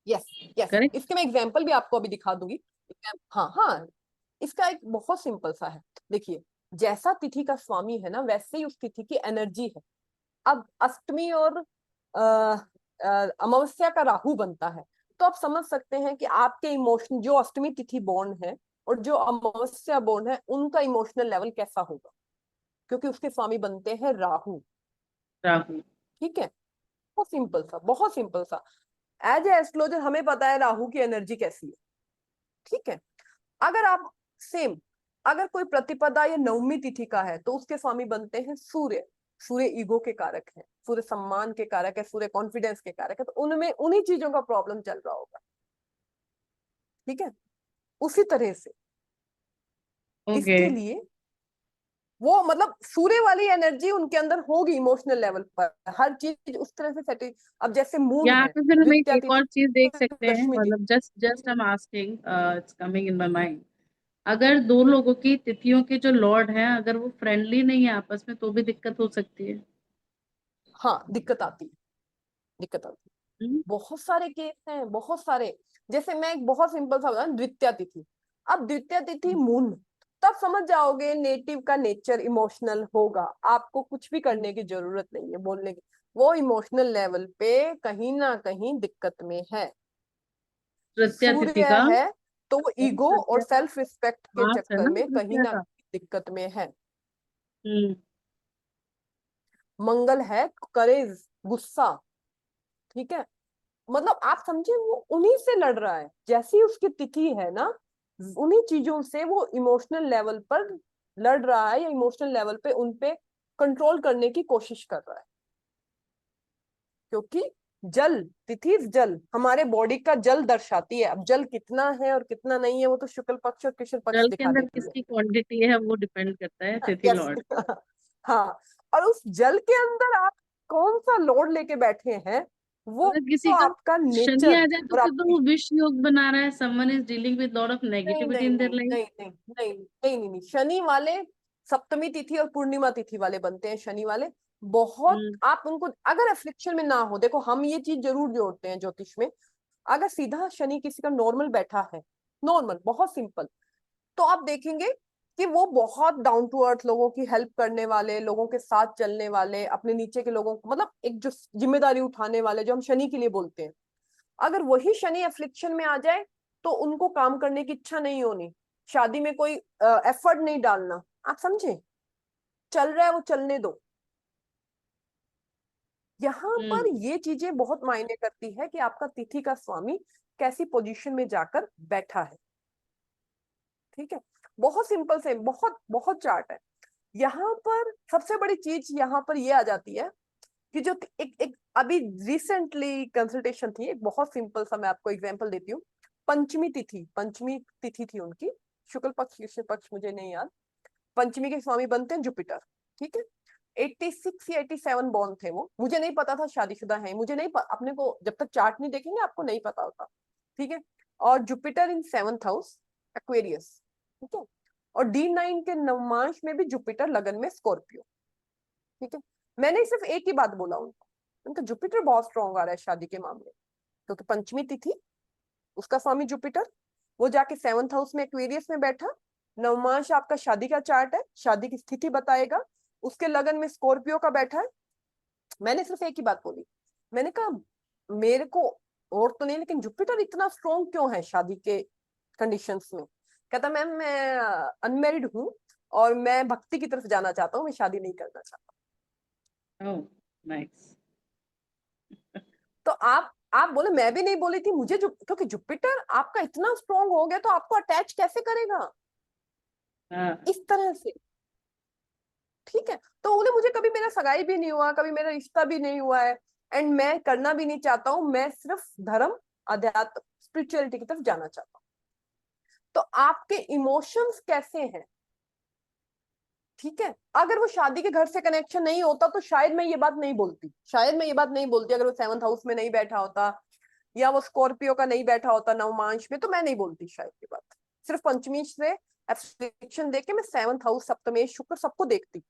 Yes yes, correct. इसके मैं एग्जांपल भी आपको अभी दिखा दूंगी। हाँ हाँ, इसका एक बहुत सिंपल सा है, देखिए जैसा तिथि का स्वामी है ना, वैसे ही उस तिथि की एनर्जी है। अब अष्टमी और अमावस्या का राहु बनता है, तो आप समझ सकते हैं कि आपके इमोशन, जो अष्टमी तिथि बोर्न है और जो अमावस्या बोर्न है, उनका इमोशनल लेवल कैसा होगा, क्योंकि उसके स्वामी बनते हैं राहु, राहु। ठीक है। बहुत सिंपल सा, बहुत सिंपल सा, एज ए एस्ट्रोलॉजर हमें पता है राहु की एनर्जी कैसी है, ठीक है। अगर आप सेम, अगर कोई प्रतिपदा या नवमी तिथि का है, तो उसके स्वामी बनते हैं सूर्य। सूर्य ईगो के कारक है, सूर्य सम्मान के कारक है, सूर्य कॉन्फिडेंस के कारक है, तो उनमें उन्हीं चीजों का प्रॉब्लम चल रहा होगा, ठीक है। उसी तरह से ओके। इसके लिए वो, मतलब सूर्य वाली एनर्जी उनके अंदर होगी इमोशनल लेवल पर, हर चीज उस तरह से सेटिल। अब जैसे मून यहाँ है, पे फिर हम द्वितीया एक तिथि, और चीज देख सकते हैं, दशमी तिथि, मतलब just just I am asking, it's coming in my mind. अगर दो लोगों की तिथियों के जो लॉर्ड हैं अगर वो फ्रेंडली नहीं है आपस में, तो भी दिक्कत हो सकती है। हाँ दिक्कत आती है, दिक्कत आती है। हम्म बहुत सारे केस हैं, बहुत सारे। जैसे मैं एक बहुत सिंपल सा बताऊं, द्वितीया तिथि, अब द्वितीया तिथि मून, तब समझ जाओगे नेटिव का नेचर इमोशनल होगा, आपको कुछ भी करने की जरूरत नहीं है बोलने की, वो इमोशनल लेवल पे कहीं ना कहीं दिक्कत में है। तृतीया तिथि सूर्य का। है तो वो ईगो और तृतीया का सेल्फ रिस्पेक्ट के मास है चक्कर ना में कहीं तृतीया ना का। कहीं दिक्कत में है। हम्म मंगल है करेज, गुस्सा, ठीक है, मतलब आप समझे वो उन्हीं से लड़ रहा है, जैसी उसकी तिथि है ना, उन्हीं चीजों से वो इमोशनल लेवल पर लड़ रहा है, या इमोशनल लेवल पे उन पे कंट्रोल करने की कोशिश कर रहा है, क्योंकि जल, तिथि जल हमारे बॉडी का जल दर्शाती है। अब जल कितना है और कितना नहीं है वो तो शुक्ल पक्ष और कृष्ण पक्ष जल के दिखा अंदर देती है। किसकी क्वांटिटी है वो डिपेंड करता है तिथि यस लॉर्ड। हाँ, और उस जल के अंदर आप कौन सा लोड लेके बैठे हैं, वो अगर किसी तो का आपका शनि नेचर आ जाए तो और फिर तो आपकी, वो विष योग बना रहा है, someone is dealing with lot of नहीं नेगेटिविटी नहीं इन नहीं देयर लाइफ। नहीं नहीं नहीं नहीं नहीं नहीं, शनि वाले सप्तमी तिथि और पूर्णिमा तिथि वाले बनते हैं, शनि वाले बहुत। हम्म। आप उनको अगर अफ्लिक्शन में ना हो, देखो हम ये चीज जरूर जोड़ते हैं ज्योतिष में, अगर सीधा शनि किसी का नॉर्मल बैठा है, नॉर्मल बहुत सिंपल, तो आप देखेंगे कि वो बहुत डाउन टू अर्थ, लोगों की हेल्प करने वाले, लोगों के साथ चलने वाले, अपने नीचे के लोगों को मतलब एक जो जिम्मेदारी उठाने वाले, जो हम शनि के लिए बोलते हैं, अगर वही शनि एफ्लिक्शन में आ जाए तो उनको काम करने की इच्छा नहीं होनी, शादी में कोई एफर्ट नहीं डालना। आप समझे, चल रहा है वो चलने दो। यहाँ पर हम्म। ये चीजें बहुत मायने करती है कि आपका तिथि का स्वामी कैसी पोजीशन में जाकर बैठा है। ठीक है, बहुत सिंपल से बहुत बहुत चार्ट है। यहाँ पर सबसे बड़ी चीज यहाँ पर ये आ जाती है कि जो एक अभी रिसेंटली कंसल्टेशन थी, एक बहुत सिंपल सा मैं आपको एग्जांपल देती हूँ। पंचमी तिथि थी उनकी, शुक्ल पक्ष कृष्ण पक्ष मुझे नहीं याद। पंचमी के स्वामी बनते हैं जुपिटर। ठीक है, 86 या 87 बॉर्न थे वो, मुझे नहीं पता था शादीशुदा है, मुझे नहीं अपने को जब तक चार्ट नहीं देखेंगे आपको नहीं पता होता। ठीक है, और Jupiter in 7th house Aquarius. ठीक है, और D9 के नवमांश में भी जुपिटर लगन में स्कॉर्पियो। ठीक है, मैंने सिर्फ एक ही बात बोला उनको, उनका जुपिटर बहुत स्ट्रॉन्ग आ रहा है शादी के मामले, क्योंकि पंचमी तिथि उसका स्वामी जुपिटर, वो जाके 7th हाउस में एक्वेरियस में बैठा। नवमांश आपका शादी का चार्ट है, शादी की स्थिति बताएगा, उसके लगन में स्कॉर्पियो का बैठा है। मैंने सिर्फ एक ही बात बोली, मैंने कहा मेरे को और तो नहीं, लेकिन जुपिटर इतना स्ट्रॉन्ग क्यों है शादी के कंडीशंस में? कहता मैम मैं अनमेरिड हूँ और मैं भक्ति की तरफ जाना चाहता हूँ, मैं शादी नहीं करना चाहता। Oh nice. तो आप बोले, मैं भी नहीं बोली थी मुझे, जो क्योंकि जुपिटर आपका इतना स्ट्रॉन्ग हो गया तो आपको अटैच कैसे करेगा हाँ। इस तरह से। ठीक है, तो बोले मुझे कभी मेरा सगाई भी नहीं हुआ, कभी मेरा रिश्ता भी नहीं हुआ है, एंड मैं करना भी नहीं चाहता हूँ, मैं सिर्फ धर्म, अध्यात्म, स्पिरिचुअलिटी की तरफ जाना चाहता हूँ। तो आपके इमोशंस कैसे हैं? ठीक है, अगर वो शादी के घर से कनेक्शन नहीं होता तो शायद मैं ये बात नहीं बोलती, शायद मैं ये बात नहीं बोलती, अगर वो 7th हाउस में नहीं बैठा होता या वो स्कॉर्पियो का नहीं बैठा होता नवमांश में, तो मैं नहीं बोलती शायद ये बात। सिर्फ पंचमी से एब्स्ट्रैक्शन देके मैं 7th हाउस, सप्तमेश, शुक्र सबको देखती।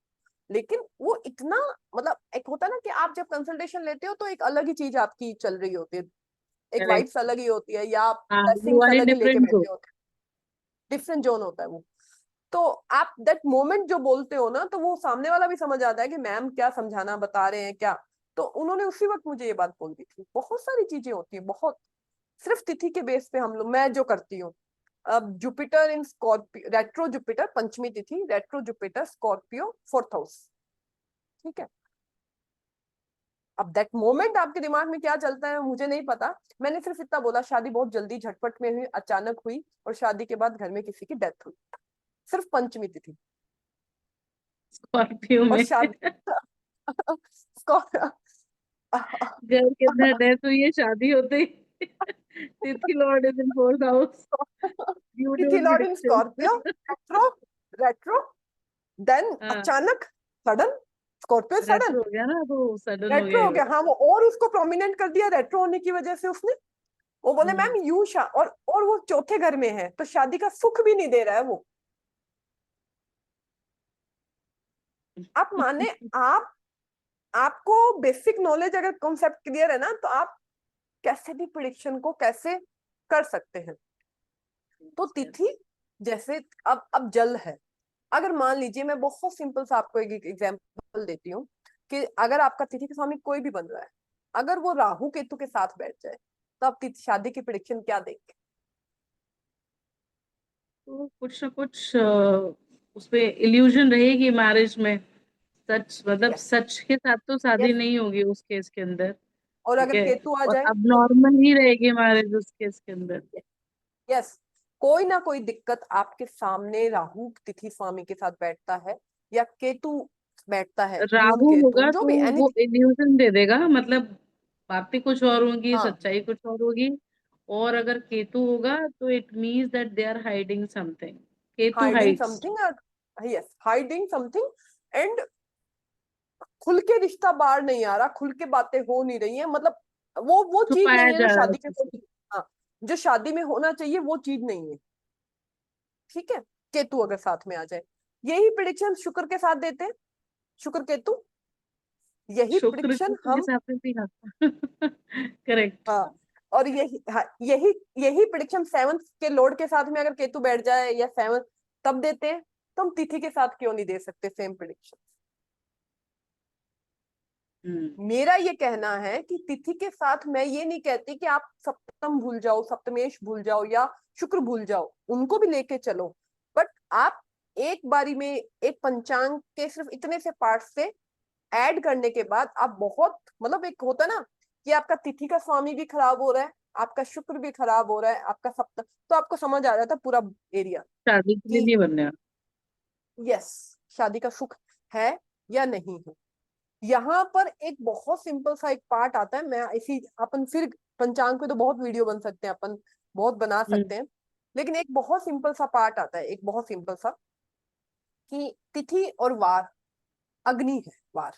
लेकिन वो इतना, मतलब एक होता है ना कि आप जब कंसल्टेशन लेते हो तो एक अलग ही चीज आपकी चल रही होती है, एक करेक्ट। वाइब्स अलग ही होती है, या आप हाँ, यू ब्लेसिंग्स आर इन अलग ही लेके डिफरेंट जोन। बैठे होते हैं, डिफरेंट जोन होता है वो। तो आप दैट मोमेंट जो बोलते हो ना, तो वो सामने वाला भी समझ आता है कि मैम क्या समझाना बता रहे हैं क्या। तो उन्होंने उसी वक्त मुझे ये बात बोल दी थी। बहुत सारी चीजें होती है, बहुत, सिर्फ तिथि के बेस पे हम लोग, मैं जो करती हूँ, अब Jupiter in Scorpio, retro Jupiter पंचमी तिथि, retro Jupiter Scorpio 4th house. ठीक है, अब दैट मोमेंट आपके दिमाग में क्या चलता है मुझे नहीं पता, मैंने सिर्फ इतना बोला शादी बहुत जल्दी झटपट में हुई, अचानक हुई, और शादी के बाद घर में किसी की डेथ हुई, सिर्फ पंचमी तिथि। स्कॉर्पियो और में शादी घर के अंदर डेथ हुई है, शादी होते ही tithi lord is in fourth house. You tithi do lord in prediction. Scorpio, retro, retro, then हाँ, अचानक, सडन, स्कॉर्पियो सडन, रेट्रो हो गया ना, तो सडन हो गया रेट्रो ये हो गया। वाला। हाँ, वो और उसको प्रोमिनेंट कर दिया रेट्रो होने की वजह से उसने। वो बोले हम्म। मैम यू और वो चौथे घर में है तो शादी का सुख भी नहीं दे रहा है वो। आप माने, आप आपको बेसिक नॉलेज अगर कॉन्सेप्ट क्लियर है ना, तो आप कैसे भी प्रिडिक्शन को कैसे कर सकते हैं। तो Yes. तिथि, जैसे अब जल है, अगर मान लीजिए, मैं बहुत सिंपल सा आपको एक एग्जांपल देती हूँ कि अगर आपका तिथि का स्वामी कोई भी बन रहा है, अगर वो राहु केतु के साथ बैठ जाए, तो आप तिथि शादी की प्रिडिक्शन क्या देंगे? तो कुछ ना कुछ उसपे इल्यूजन रहेगी मैरिज में। सच मतलब यस, सच के साथ तो शादी यस। नहीं होगी उस केस के अंदर। और ठीक अगर है। केतु आ और जाए अब तो? नॉर्मल ही रहेगी मैरिज उस केस के अंदर। यस, कोई ना कोई दिक्कत आपके सामने राहु तिथि स्वामी के साथ बैठता है, या केतु बैठता है, मून राहु केतु होगा जो तो भी वो एनीथिंग। इल्यूजन दे देगा, मतलब बातें कुछ और होंगी, हाँ, सच्चाई कुछ और होगी। और अगर केतु होगा तो it means that they are hiding something. Ketu hiding hides. Something, yes, hiding something. And खुल के रिश्ता बाहर नहीं आ रहा, खुल के बातें हो नहीं रही है, मतलब वो चीज छुपाया नहीं है जो जा रहा है शादी में अच्छे से। हाँ, जो शादी में होना चाहिए वो चीज नहीं है। ठीक है, केतु अगर साथ में आ जाए, यही प्रिडिक्शन शुक्र के साथ देते हैं, शुक्र केतु, यही शुक्र प्रिडिक्शन के हम, साथ में भी आता। करेक्ट। हाँ, और यही, हाँ, यही यही प्रिडिक्शन सेवंथ के लॉर्ड के साथ में अगर केतु बैठ जाए या सेवंथ, तब देते हैं। तो हम तिथि के साथ क्यों नहीं दे सकते सेम प्रिडिक्शन? मेरा ये कहना है कि तिथि के साथ मैं ये नहीं कहती कि आप सप्तम भूल जाओ, सप्तमेश भूल जाओ या शुक्र भूल जाओ, उनको भी लेके चलो। बट आप एक बारी में एक पंचांग के सिर्फ इतने से पार्ट से ऐड करने के बाद आप बहुत, मतलब एक होता ना कि आपका तिथि का स्वामी भी खराब हो रहा है, आपका शुक्र भी खराब हो रहा है, आपका सप्तम, तो आपको समझ आ जाता है पूरा एरिया शादी के लिए कि नहीं बनने। यस, शादी का सुख है या नहीं है। यहाँ पर एक बहुत सिंपल सा एक पार्ट आता है, मैं इसी, अपन फिर पंचांग पे तो बहुत वीडियो बन सकते हैं अपन, बहुत बना हम्म। सकते हैं, लेकिन एक बहुत सिंपल सा पार्ट आता है, एक बहुत सिंपल सा, कि तिथि और वार, अग्नि है वार।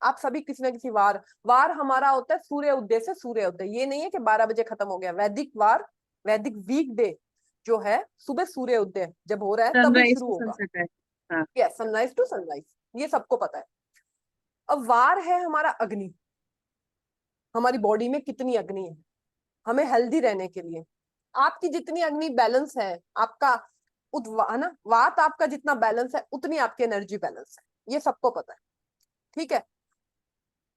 आप सभी किसी ना किसी वार, वार हमारा होता है सूर्य उदय से सूर्य उदय, ये नहीं है कि 12 बजे खत्म हो गया। वैदिक वार, वैदिक वीक डे जो है, सुबह सूर्य उदय जब हो रहा है तभी सनराइज शुरू टू होगा। सनसेट है। हाँ। यस, सनराइज टू सनराइज, ये सबको पता है। अब वार है हमारा अग्नि, हमारी बॉडी में कितनी अग्नि है हमें हेल्दी रहने के लिए। आपकी जितनी अग्नि बैलेंस है, आपका है ना, वात आपका जितना बैलेंस है उतनी आपकी एनर्जी बैलेंस है, ये सबको पता है। ठीक है,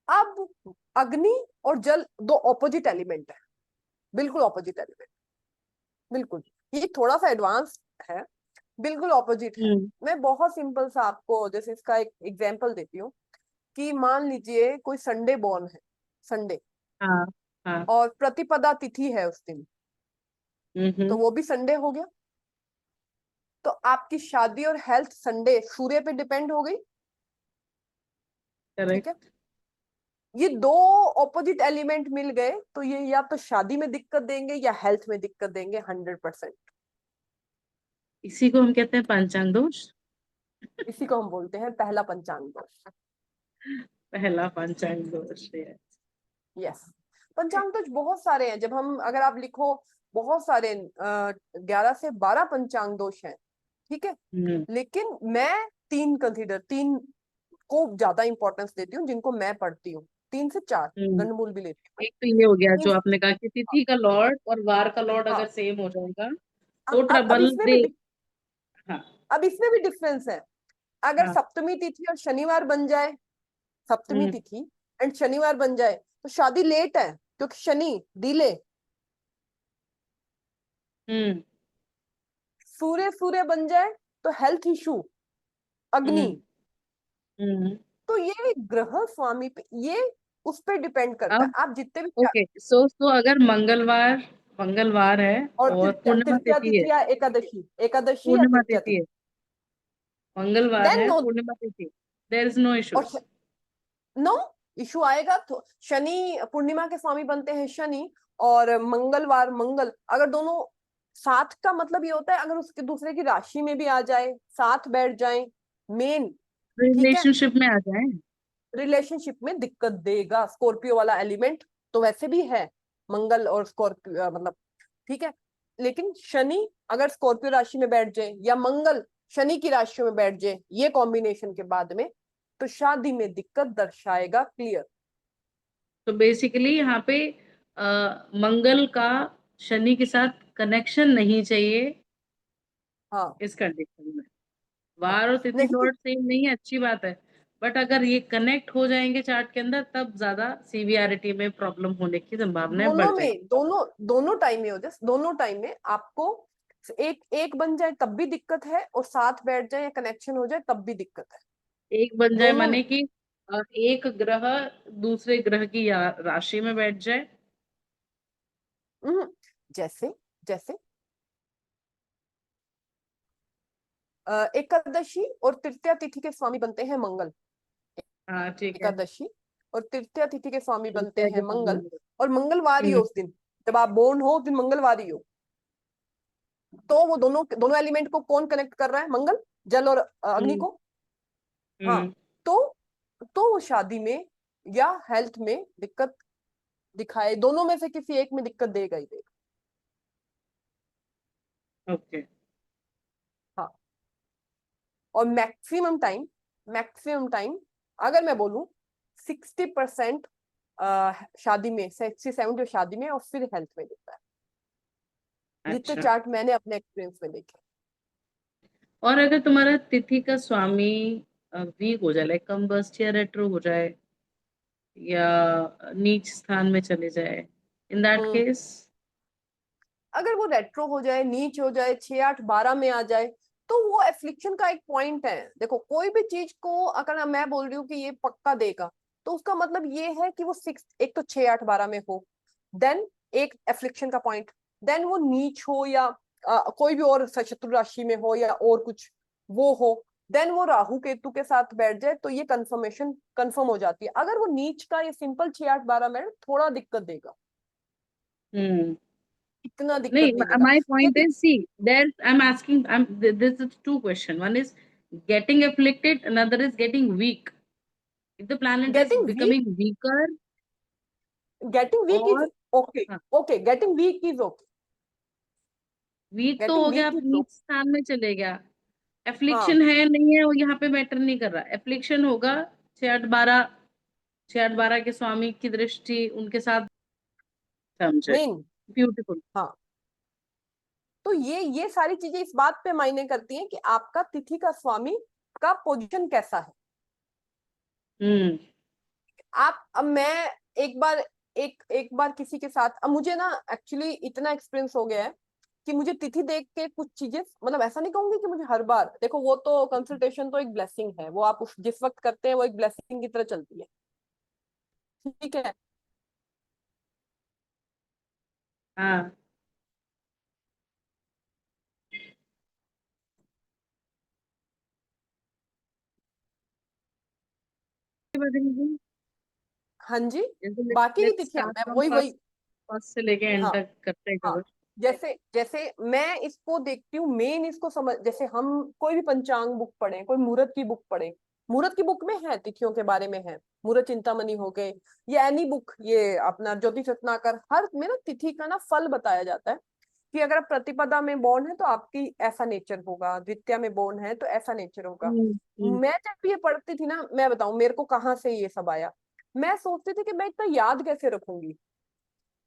अब अग्नि और जल दो ऑपोजिट एलिमेंट है, बिल्कुल ऑपोजिट एलिमेंट, बिल्कुल, ये थोड़ा सा एडवांस है, बिल्कुल ऑपोजिट है। हम्म। मैं बहुत सिंपल सा आपको जैसे इसका एक एग्जांपल देती हूँ, कि मान लीजिए कोई संडे बॉर्न है, संडे, हाँ। हाँ। और प्रतिपदा तिथि है उस दिन, तो हम्म। वो भी संडे हो गया। तो आपकी शादी और हेल्थ संडे सूर्य पे डिपेंड हो गई। ठीक है, करेक्ट। ये दो ऑपोजिट एलिमेंट मिल गए, तो ये या तो शादी में दिक्कत देंगे या हेल्थ में दिक्कत देंगे 100%। इसी को हम कहते हैं पंचांग दोष। इसी को हम बोलते हैं पहला पंचांग दोष। पहला पंचांग दोष है। यस, पंचांग दोष बहुत सारे हैं, जब हम, अगर आप लिखो, बहुत सारे 11 से 12 पंचांग दोष हैं। ठीक है, हम्म। लेकिन मैं तीन को ज्यादा इंपॉर्टेंस देती हूँ, जिनको मैं पढ़ती हूँ, 3 से 4 हम्म। गंडमूल भी लेती हूँ एक तो ये हो गया तीन जो से, आपने कहा कि तिथि का लॉर्ड और वार का लॉर्ड हाँ, अगर सेम हो जाएगा अब तो अब ट्रबल इसमें दे। भी, हाँ। अब इसमें भी डिफरेंस है। अगर हाँ। सप्तमी तिथि और शनिवार बन जाए, सप्तमी हम्म। तिथि एंड शनिवार बन जाए, तो शादी लेट है, क्योंकि शनि डिले। हम्म। सूर्य सूर्य बन जाए तो हेल्थ इशू, अग्नि। हम्म। हम्म। तो ये ग्रह स्वामी पे, ये उस पे डिपेंड करता है, अब आप जितने भी ओके, सो अगर मंगलवार, मंगलवार है और और तृतीया, पूर्णिमा तृतीया तिथि है, तिथि या एकादशी, एकादशी या पूर्णिमा तृतीया तिथि तिथि, है, मंगलवार देन है, नो, पूर्णिमा तिथि, देयर इज नो और इश्यूज। नो इशू आएगा। तो शनि, पूर्णिमा के स्वामी बनते हैं शनि, और मंगलवार, मंगल अगर दोनों साथ, का मतलब ये होता है अगर उसके दूसरे की राशि में भी आ जाए, साथ बैठ जाए, मेन। ठीक है, रिलेशनशिप में आ जाए। रिलेशनशिप में दिक्कत देगा, स्कॉर्पियो वाला एलिमेंट तो वैसे भी है, मंगल और स्कॉर्पियो मतलब। ठीक है, लेकिन शनि अगर स्कॉर्पियो राशि में बैठ जाए या मंगल शनि की राशि में बैठ जाए, ये कॉम्बिनेशन के बाद में, तो शादी में दिक्कत दर्शाएगा, क्लियर। तो बेसिकली यहाँ पे मंगल का शनि के साथ कनेक्शन नहीं चाहिए हाँ, इस कंडीशन में। हाँ, वार और तिथि नहीं, लॉर्ड सेम नहीं है, अच्छी बात है, बट अगर ये कनेक्ट हो जाएंगे चार्ट के अंदर तब ज्यादा सीवियरिटी में प्रॉब्लम होने की संभावनाएं बढ़ दोनों जाएगी। में, दोनों टाइम में हो जाए, दोनों टाइम में आपको एक एक बन जाए तब भी दिक्कत है, और साथ बैठ जाए या कनेक्शन हो जाए तब भी दिक्कत है, एक बन जाए दोनों में। माने कि एक ग्रह दूसरे ग्रह की राशि में बैठ जाए। हम्म, जैसे, जैसे एकादशी और तृतीया तिथि के स्वामी बनते हैं मंगल, हाँ ठीक है। एकादशी और तृतीया तिथि के स्वामी बनते तृतीया हैं के साथ मंगल, मंगल। और मंगलवार ही हो हम्म। उस दिन, जब आप बोर्न हो उस दिन मंगलवार ही हो। तो वो दोनों दोनों एलिमेंट को कौन कनेक्ट कर रहा है? मंगल, जल और अग्नि हम्म। को। हाँ, हम्म। तो वो शादी में या हेल्थ में दिक्कत दिखाए, दोनों में से किसी एक में दिक्कत देगा ही देगा। ओके। हाँ। और मैक्सिमम टाइम अगर मैं बोलूं 60% शादी में, 60-70 शादी में, और फिर हेल्थ में दिखता है, जितने अच्छा, चार्ट मैंने अपने एक्सपीरियंस में देखे। और अगर तुम्हारा तिथि का स्वामी वीक हो जाए, लाइक कम्बस्ट या रेट्रो हो जाए, या नीच स्थान में चले जाए, इन दैट हम्म। केस? अगर वो रेट्रो हो जाए, नीच हो जाए, 6, 8, 12 में आ जाए, तो वो एफ्लिक्शन का एक पॉइंट है। देखो कोई भी चीज को अगर मैं बोल रही हूँ कि ये पक्का देगा, तो उसका मतलब ये है कि वो सिक्स, एक तो 6, 8, 12 में हो, देन एक एफ्लिक्शन का पॉइंट, देन वो नीच हो, या कोई भी और शत्रु राशि में हो, या और कुछ वो हो, देन वो राहु केतु के साथ बैठ जाए, तो ये कंफर्मेशन कंफर्म हो जाती है। अगर वो नीच का ये सिंपल 6, 8, 12 में थोड़ा दिक्कत देगा, हम्म। इतना No, दिक्कत नहीं देगा। my point लेकिन is, see, I'm asking, this is two question. One is getting afflicted, another is getting weak. If the planet is getting weak, becoming weaker, getting weak is और okay, okay, getting weak is okay, weak तो getting हो गया, week आप is नीच okay. स्थान में चले गया। हाँ, एफ्लिक्शन है नहीं है वो यहाँ पे मैटर नहीं कर रहा। एफ्लिक्शन होगा 6, 8, 12, 6, 8, 12 के स्वामी की दृष्टि उनके साथ, समझे? मेन। ब्यूटीफुल। हाँ, तो ये सारी चीजें इस बात पे मायने करती हैं कि आपका तिथि का स्वामी का पोजीशन कैसा है। हम्म। आप, अब मैं एक बार, एक बार किसी के साथ, अब मुझे ना एक्चुअली इतना एक्सपीरियंस हो गया है कि मुझे तिथि देख के कुछ चीजें, मतलब ऐसा नहीं कहूंगी कि मुझे हर बार, देखो वो तो कंसल्टेशन तो एक ब्लेसिंग है, वो आप उस जिस वक्त करते हैं वो एक ब्लेसिंग की तरह चलती है, ठीक है। हाँ, हाँ जी। जैसे बाकी की लेट्स तिथियां स्टार्ट मैं फ्रॉम वही वही, फर्स्ट, फर्स्ट से लेके एंड हाँ, तक करते हैं हाँ, कवर। जैसे जैसे मैं इसको देखती हूँ, मेन इसको समझ, जैसे हम कोई भी पंचांग बुक पढ़े, कोई मुहूर्त की बुक पढ़े, मुहूर्त की बुक में है तिथियों के बारे में है, मुहूर्त चिंतामणि हो गए, ये एनी बुक, ये अपना ज्योतिष रत्नाकर, हर में ना तिथि का ना फल बताया जाता है कि अगर आप प्रतिपदा में बोर्न है तो आपकी ऐसा नेचर होगा, द्वितीया में बोर्न है तो ऐसा नेचर होगा। हम्म। मैं जब ये पढ़ती थी ना, मैं बताऊं मेरे को कहाँ से ये सब आया। मैं सोचती थी कि मैं इतना याद कैसे रखूंगी,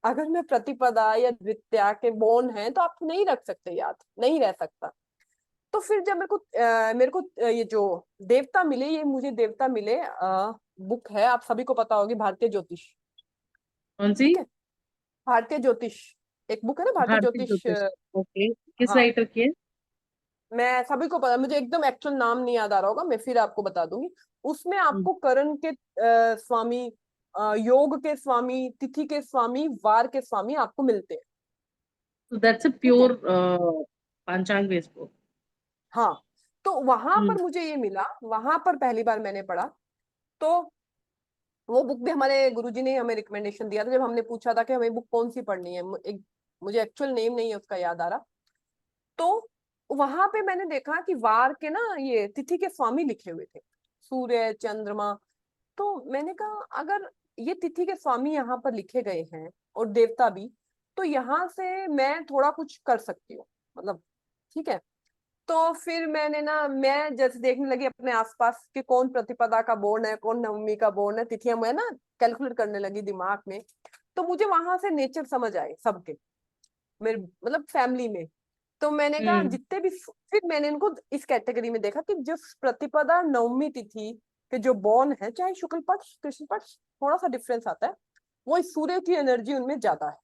अगर मैं प्रतिपदा या द्वितीया के बोन है तो आप नहीं रख सकते, याद नहीं रह सकता। तो फिर जब मेरे को ये जो देवता मिले, ये मुझे देवता मिले, बुक है, आप सभी को पता होगी, भारतीय ज्योतिष, कौन सी? ठीक है, भारतीय ज्योतिष, एक बुक है ना भारतीय भारतीय ज्योतिष, ज्योतिष। ओके, किस हाँ, राइटर की है? मैं सभी को पता, मुझे एकदम एक्चुअल नाम नहीं याद आ रहा होगा, मैं फिर आपको बता दूंगी। उसमें आपको करण के स्वामी, योग के स्वामी, तिथि के स्वामी, वार के स्वामी आपको मिलते हैं, तो दैट्स अ ठीक है। प्योर पंचांग बेस्ड बुक। हाँ, तो वहां हम्म। पर मुझे ये मिला, वहां पर पहली बार मैंने पढ़ा। तो वो बुक भी हमारे गुरुजी ने हमें रिकमेंडेशन दिया था, जब हमने पूछा था कि हमें बुक कौन सी पढ़नी है, एक, मुझे एक्चुअल नेम नहीं है उसका याद आ रहा। तो वहां पे मैंने देखा कि वार के ना ये तिथि के स्वामी लिखे हुए थे, सूर्य, चंद्रमा। तो मैंने कहा अगर ये तिथि के स्वामी यहाँ पर लिखे गए हैं और देवता भी, तो यहाँ से मैं थोड़ा कुछ कर सकती हूँ, मतलब, ठीक है। तो फिर मैंने ना, मैं जैसे देखने लगी अपने आसपास कि कौन प्रतिपदा का बोर्ड है, कौन नवमी का बोर्ड है, तिथियां मैं ना कैलकुलेट करने लगी दिमाग में। तो मुझे वहां से नेचर समझ आए सबके, मेरे मतलब फैमिली में। तो मैंने कहा हम्म। जितने भी, फिर मैंने इनको इस कैटेगरी में देखा कि जो प्रतिपदा नवमी तिथि के जो बॉर्न है, चाहे शुक्ल पक्ष कृष्ण पक्ष, थोड़ा सा डिफरेंस आता है, वो इस सूर्य की एनर्जी उनमें ज्यादा है,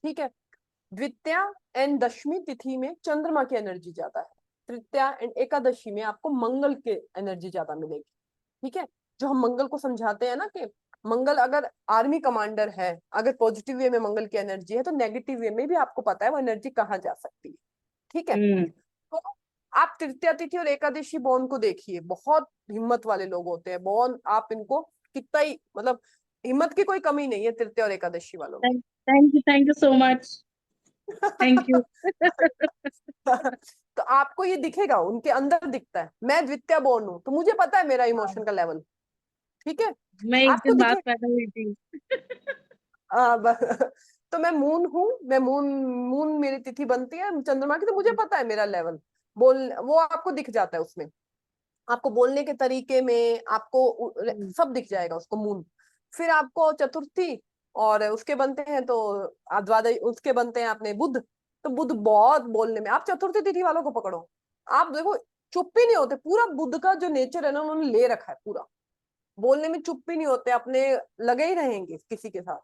ठीक है। द्वितीया एंड दशमी तिथि में चंद्रमा की एनर्जी ज्यादा है, तृतीया एंड एकादशी में आपको मंगल के एनर्जी ज्यादा मिलेगी, ठीक है। जो हम मंगल को समझाते हैं ना कि मंगल अगर आर्मी कमांडर है, अगर पॉजिटिव वे में मंगल की एनर्जी है, तो नेगेटिव वे में भी आपको पता है वो एनर्जी कहाँ जा सकती है, ठीक है। हम्म। तो आप तृतीया तिथि और एकादशी बॉन को देखिए, बहुत हिम्मत वाले लोग होते हैं बॉन, आप इनको कितना ही, मतलब हिम्मत की कोई कमी नहीं है तृतीया और एकादशी वालों में। Thank you so much. Thank you. तो आपको ये दिखेगा, उनके अंदर दिखता है। मैं द्वितीया बोर्न हूं, तो मुझे पता है मेरा इमोशन का लेवल, ठीक है, मैं एक आपको दिन बाद दिखेगा। पैदा हुई थी। तो मैं मून हूँ, मैं मून मून मेरी तिथि बनती है चंद्रमा की, तो मुझे पता है मेरा लेवल। वो आपको दिख जाता है उसमें, आपको बोलने के तरीके में, आपको सब दिख जाएगा उसको मून। फिर आपको चतुर्थी और उसके बनते हैं तो द्वादश, उसके बनते हैं अपने बुध। तो बुध बहुत बोलने में, आप चतुर्थी तिथि वालों को पकड़ो, आप देखो चुप ही नहीं होते। पूरा बुध का जो नेचर है ना उन्होंने ले रखा है पूरा, बोलने में चुप ही नहीं होते, अपने लगे ही रहेंगे किसी के साथ।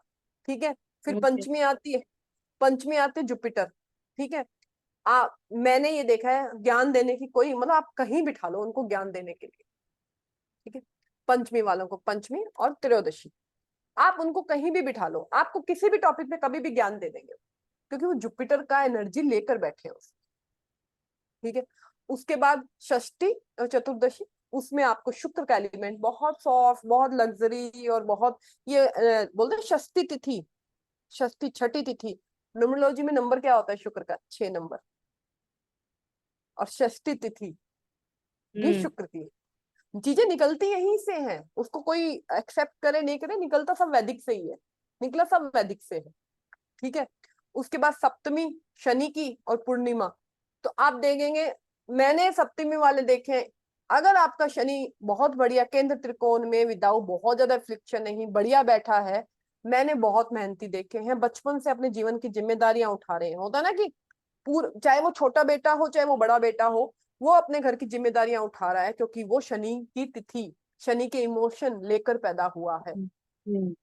ठीक है। फिर ओके। पंचमी आती है, पंचमी आती है जुपिटर। ठीक है। मैंने ये देखा है ज्ञान देने की कोई, मतलब आप कहीं बिठा लो उनको ज्ञान देने के लिए। ठीक है। पंचमी वालों को, पंचमी और त्रयोदशी, आप उनको कहीं भी बिठा लो, आपको किसी भी टॉपिक पे कभी भी ज्ञान दे देंगे, क्योंकि वो जुपिटर का एनर्जी लेकर बैठे हैं उसमें। ठीक है। उसके बाद षष्ठी और चतुर्दशी, उसमें आपको शुक्र का एलिमेंट, बहुत सॉफ्ट, बहुत लग्जरी, और बहुत ये बोलते हैं षष्ठी तिथि, षष्ठी छठी तिथि। न्यूमरोलॉजी में नंबर क्या होता है शुक्र का? 6 नंबर। और षष्ठी तिथि भी हम्म। शुक्र की। चीजें निकलती यहीं से हैं, उसको कोई एक्सेप्ट करे नहीं करे, निकलता सब वैदिक से ही है, निकला सब वैदिक से है। ठीक है। उसके बाद सप्तमी शनि की और पूर्णिमा, तो आप देखेंगे, मैंने सप्तमी वाले देखे हैं, अगर आपका शनि बहुत बढ़िया केंद्र त्रिकोण में विदाउट बहुत ज्यादा फ्लिक्शन नहीं बढ़िया बैठा है, मैंने बहुत मेहनती देखे हैं, बचपन से अपने जीवन की जिम्मेदारियां उठा रहे हैं। होता ना कि चाहे वो छोटा बेटा हो चाहे वो बड़ा बेटा हो, वो अपने घर की जिम्मेदारियां उठा रहा है, क्योंकि वो शनि की तिथि, शनि के इमोशन लेकर पैदा हुआ है। हम्म।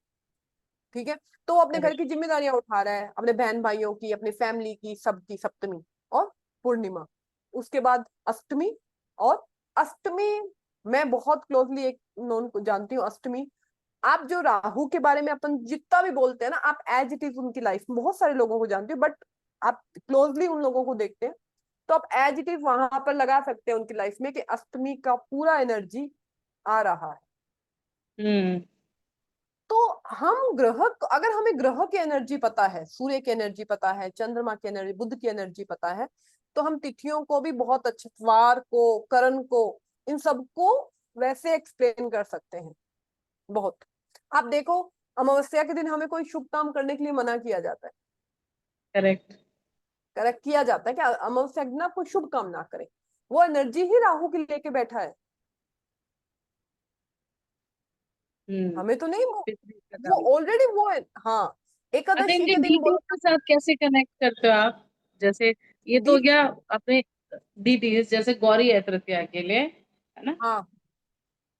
ठीक है। तो वो अपने घर करेक्ट। की जिम्मेदारियां उठा रहा है, अपने बहन भाइयों की, अपनी फैमिली की, सबकी। सप्तमी और पूर्णिमा। उसके बाद अष्टमी, और अष्टमी मैं बहुत क्लोजली एक नोन को जानती हूँ। अष्टमी, आप जो राहु के बारे में अपन जितना भी बोलते हैं ना, आप एज इट इज उनकी लाइफ में बहुत सारे लोगों को जानते हो, बट आप क्लोजली उन लोगों को देखते हैं तो आप एज इट इज वहां पर लगा सकते हैं उनकी लाइफ में कि अष्टमी का पूरा एनर्जी आ रहा है। हम्म। तो हम ग्रह, अगर हमें ग्रह की एनर्जी पता है, सूर्य की एनर्जी पता है, चंद्रमा की एनर्जी, बुध की एनर्जी पता है, तो हम तिथियों को भी बहुत अच्छे, वार को, करण को, इन सबको वैसे एक्सप्लेन कर सकते हैं बहुत। आप देखो, अमावस्या के दिन हमें कोई शुभ काम करने के लिए मना किया जाता है, करेक्ट। करेक्ट किया जाता है कि अमावस्या के दिन आप कोई शुभ काम ना करें। वो एनर्जी ही राहु की लेके बैठा है, हम्म। हमें तो नहीं, पितरी का वो काम। ऑलरेडी वो है। हाँ, अच्छा, एकादशी इनके के दिन डीटीज बोला। के साथ कैसे कनेक्ट करते हो आप? जैसे ये तो डी हो गया अपने डीटीज, जैसे गौरी है तृतीया के लिए, है ना? हाँ,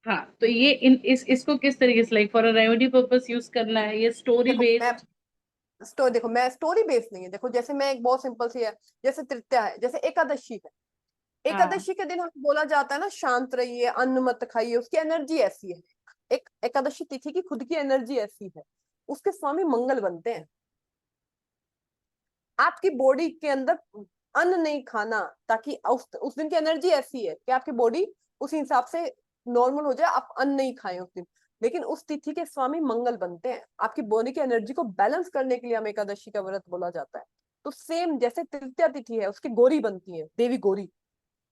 हाँ, तो ये इसको किस तरीके से, like for a remedy purpose use करना है, ये स्टोरी देखो मैं बेस्ड? देखो मैं स्टोरी बेस्ड नहीं है। देखो जैसे मैं एक बहुत सिंपल सी है, जैसे तृतीया है, जैसे एकादशी है, हाँ। एकादशी के दिन हमें बोला जाता है ना शांत रहिए, अन्न मत खाइए, उसकी एनर्जी ऐसी है। एक एकादशी तिथि की खुद की एनर्जी ऐसी है, उसके स्वामी मंगल बनते हैं। आपकी बॉडी के अंदर अन्न नहीं खाना, ताकि उस दिन की एनर्जी ऐसी है कि आपकी बॉडी उस हिसाब से नॉर्मल हो जाए, आप अन्न नहीं खाएं उस दिन। लेकिन उस तिथि के स्वामी मंगल बनते हैं, आपकी बॉडी की एनर्जी को बैलेंस करने के लिए हमें एकादशी का व्रत बोला जाता है। तो सेम जैसे तृतीया तिथि है, उसकी गौरी बनती है, देवी गौरी।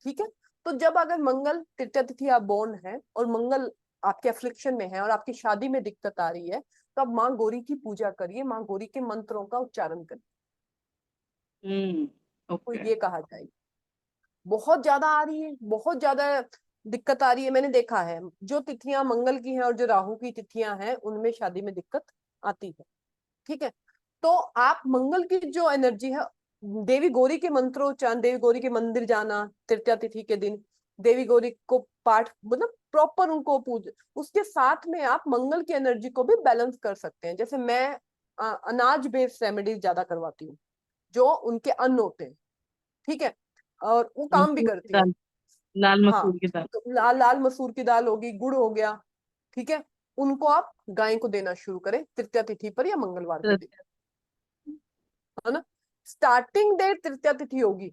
ठीक है। तो जब अगर मंगल तृतीया तिथि आप बोर्न है और मंगल आपके अफ्लिक्शन में है और आपकी शादी में दिक्कत आ रही है, तो आप माँ गौरी की पूजा करिए, माँ गौरी के मंत्रों का उच्चारण करिए, हम्म। तो ओके। ये कहा जाए। बहुत ज्यादा आ रही है, बहुत ज्यादा दिक्कत आ रही है, मैंने देखा है जो तिथियां मंगल की हैं और जो राहु की तिथियां हैं उनमें शादी में दिक्कत आती है। ठीक है। तो आप मंगल की जो एनर्जी है, देवी गौरी के मंत्रोच्चारण, देवी गौरी के मंदिर जाना तृतीया तिथि के दिन, देवी गौरी को पाठ, मतलब प्रॉपर उनको पूज, उसके साथ में आप मंगल की एनर्जी को भी बैलेंस कर सकते हैं। जैसे मैं अनाज बेस्ड रेमेडीज ज्यादा करवाती हूँ, जो उनके अन्न होते हैं। ठीक है। और वो काम भी मसूर की करती है। दाल, लाल हाँ, मसूर की दाल। तो लाल लाल मसूर की दाल होगी, गुड़ हो गया। ठीक है। उनको आप गाय को देना शुरू करें तृतीया तिथि पर या मंगलवार के तो दिन, है ना। स्टार्टिंग डेट तृतीया तिथि होगी